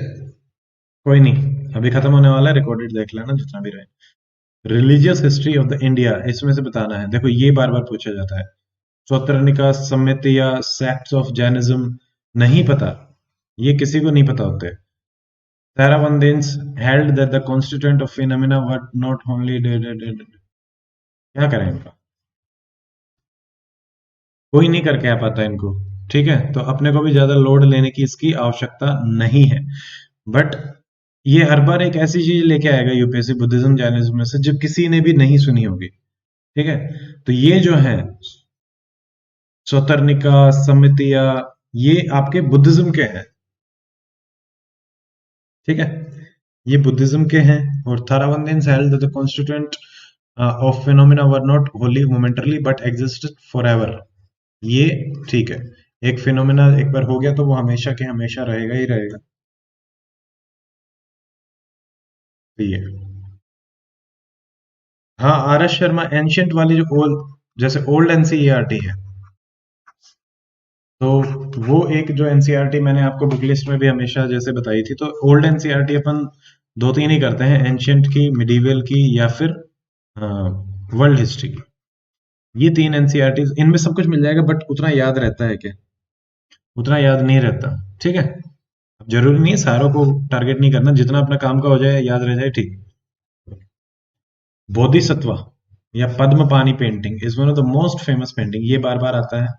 कोई नहीं, अभी खत्म होने वाला है, रिकॉर्डेड देख लेना जितना भी रहे। Religious history of the India, इसमें से बताना है। देखो ये बार बार पूछा जाता है। स्वतंत्रनिका समिति या सेक्ट्स ऑफ जैनिज्म, नहीं पता, ये किसी को नहीं पता होते। Theravadins held that the constituent of phenomena were not only क्या करें इनका, कोई नहीं करके आ पाता इनको। ठीक है, तो अपने को भी ज्यादा लोड लेने की इसकी आवश्यकता नहीं है। बट ये हर बार एक ऐसी चीज लेके आएगा यूपीएससी बुद्धिज्म जैनिज्म में से जो किसी ने भी नहीं सुनी होगी। ठीक है, तो ये जो है स्वतंत्रनिका समितिया, ये आपके बुद्धिज्म के हैं। ठीक है, ये बुद्धिज्म के हैं। और Theravadins held the constituent of phenomena were not wholly momentarily but existed forever, ये ठीक है। एक फिनोमिना एक बार हो गया तो वो हमेशा के हमेशा रहेगा ही रहेगा। तो ये, हाँ आर एस शर्मा एंशियंट वाली जो ओल्ड, जैसे ओल्ड एनसीईआरटी है, तो वो एक जो एनसीईआरटी मैंने आपको बुक लिस्ट में भी हमेशा जैसे बताई थी, तो ओल्ड एनसीईआरटी अपन दो तीन ही करते हैं, एंशियंट की, मिडीवल की, या फिर वर्ल्ड हिस्ट्री की। ये तीन एनसीईआरटी, इनमें सब कुछ मिल जाएगा, बट उतना याद रहता है क्या? उतना याद नहीं रहता। ठीक है, अब जरूरी नहीं है सारों को टारगेट नहीं करना, जितना अपना काम का हो जाए याद रह जाए, ठीक। बोधिसत्व या पद्म पानी painting is one of the most famous painting, ये बार बार आता है,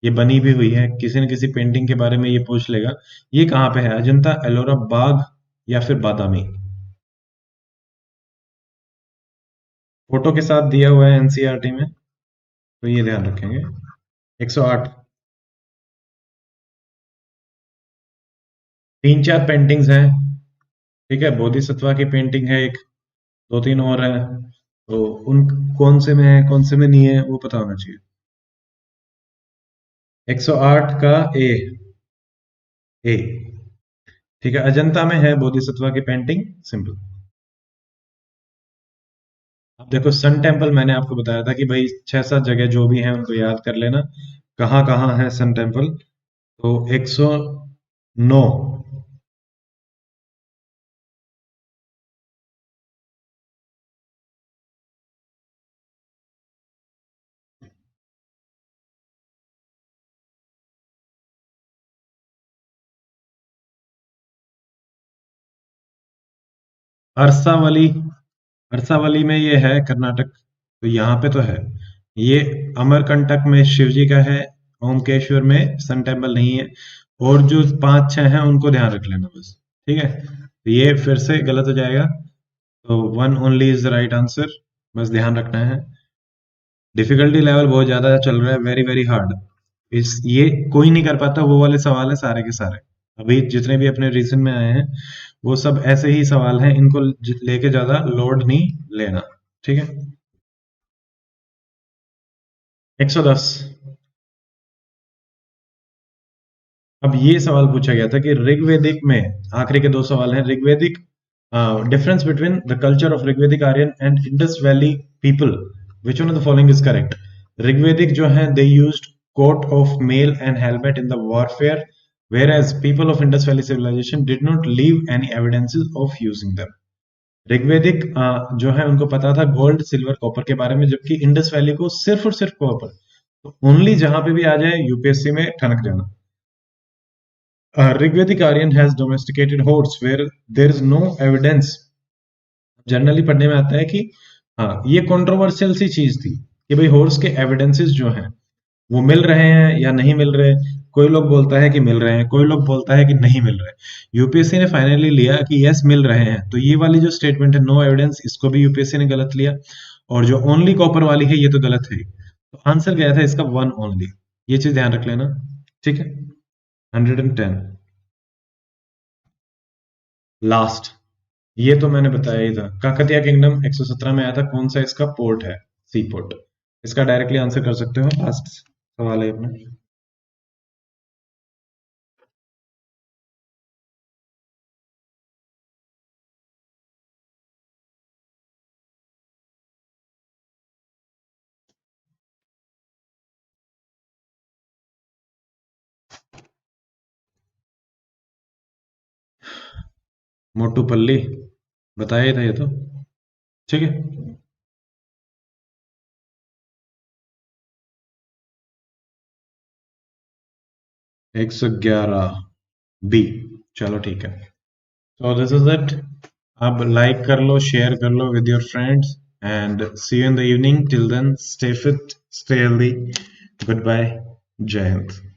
ये बनी भी हुई है, किसी न किसी पेंटिंग के बारे में ये पूछ लेगा। ये कहाँ पे है? अजंता, एलोरा, बाग, या फिर बादामी। फोटो के साथ दिया हुआ है एनसीईआरटी में, तो ये ध्यान रखेंगे। 108। तीन चार पेंटिंग्स हैं। ठीक है, बोधिसत्व की पेंटिंग है एक, दो तीन और है, तो उन कौन से में है कौन से में नहीं है वो पता होना चाहिए। 108 का ए, ए। ठीक है, अजंता में है बोधिसत्व की पेंटिंग, सिंपल। अब देखो सन टेम्पल मैंने आपको बताया था कि भाई 6-7 जगह जो भी हैं उनको याद कर लेना, कहाँ कहाँ है सन टेम्पल। तो 109, अरसावली, अरसावली में ये है कर्नाटक, तो यहाँ पे तो है। ये अमरकंटक में शिव जी का है, ओमकेश्वर में सन टेम्पल नहीं है, और जो 5-6 हैं उनको ध्यान रख लेना बस। ठीक है, तो ये फिर से गलत हो जाएगा, तो one only is the right answer, बस ध्यान रखना है। डिफिकल्टी लेवल बहुत ज्यादा चल रहा है, वेरी वेरी हार्ड। इस ये कोई नहीं कर पाता, वो वाले सवाल है सारे के सारे। अभी जितने भी अपने रीजन में आए हैं वो सब ऐसे ही सवाल हैं, इनको लेके ज्यादा लोड नहीं लेना। ठीक है, 110। अब ये सवाल पूछा गया था कि ऋग्वेदिक में, आखिरी के 2 सवाल हैं, Rigvedic difference between the culture of Rigvedic Aryan and Indus valley people, which one of the following is correct. Rigvedic जो है they used coat of mail and helmet in the warfare, whereas people of Indus Valley civilization did not leave any evidences of using them. ऋग्वेदिक जो है उनको पता था gold silver copper के बारे में, जबकि इंडस वैली को सिर्फ और सिर्फ कॉपर। तो ओनली जहां पे भी आ जाए यूपीएससी में ठनक जाना। Rigvedic Aryan has domesticated horse where there is no evidence। Generally पढ़ने में आता है कि हाँ, ये कंट्रोवर्शियल सी चीज थी कि भाई हॉर्स के एविडेंसेस जो हैं वो मिल रहे हैं या नहीं मिल रहे। कोई लोग बोलता है कि मिल रहे हैं, कोई लोग बोलता है कि नहीं मिल रहे। यूपीएससी ने फाइनली लिया कि यस मिल रहे हैं, तो ये वाली जो स्टेटमेंट है नो एविडेंस, इसको भी यूपीएससी ने गलत लिया, और जो ओनली कॉपर वाली है ये तो गलत है। तो आंसर गया था इसका वन ओनली, ये चीज ध्यान रख लेना। ठीक है, 110 लास्ट। ये तो मैंने बताया ही था, काकतिया किंगडम 117 में आया था, कौन सा इसका पोर्ट है, सी पोर्ट। इसका डायरेक्टली आंसर कर सकते हो, लास्ट सवाल है अपना। मोटूपल्ली बताया ही था ये तो। ठीक है, 111 बी। चलो ठीक है, so this is it। अब लाइक कर लो, शेयर कर लो with your friends, and see you in the evening। Till then, stay fit, stay healthy, goodbye, जय हिंद।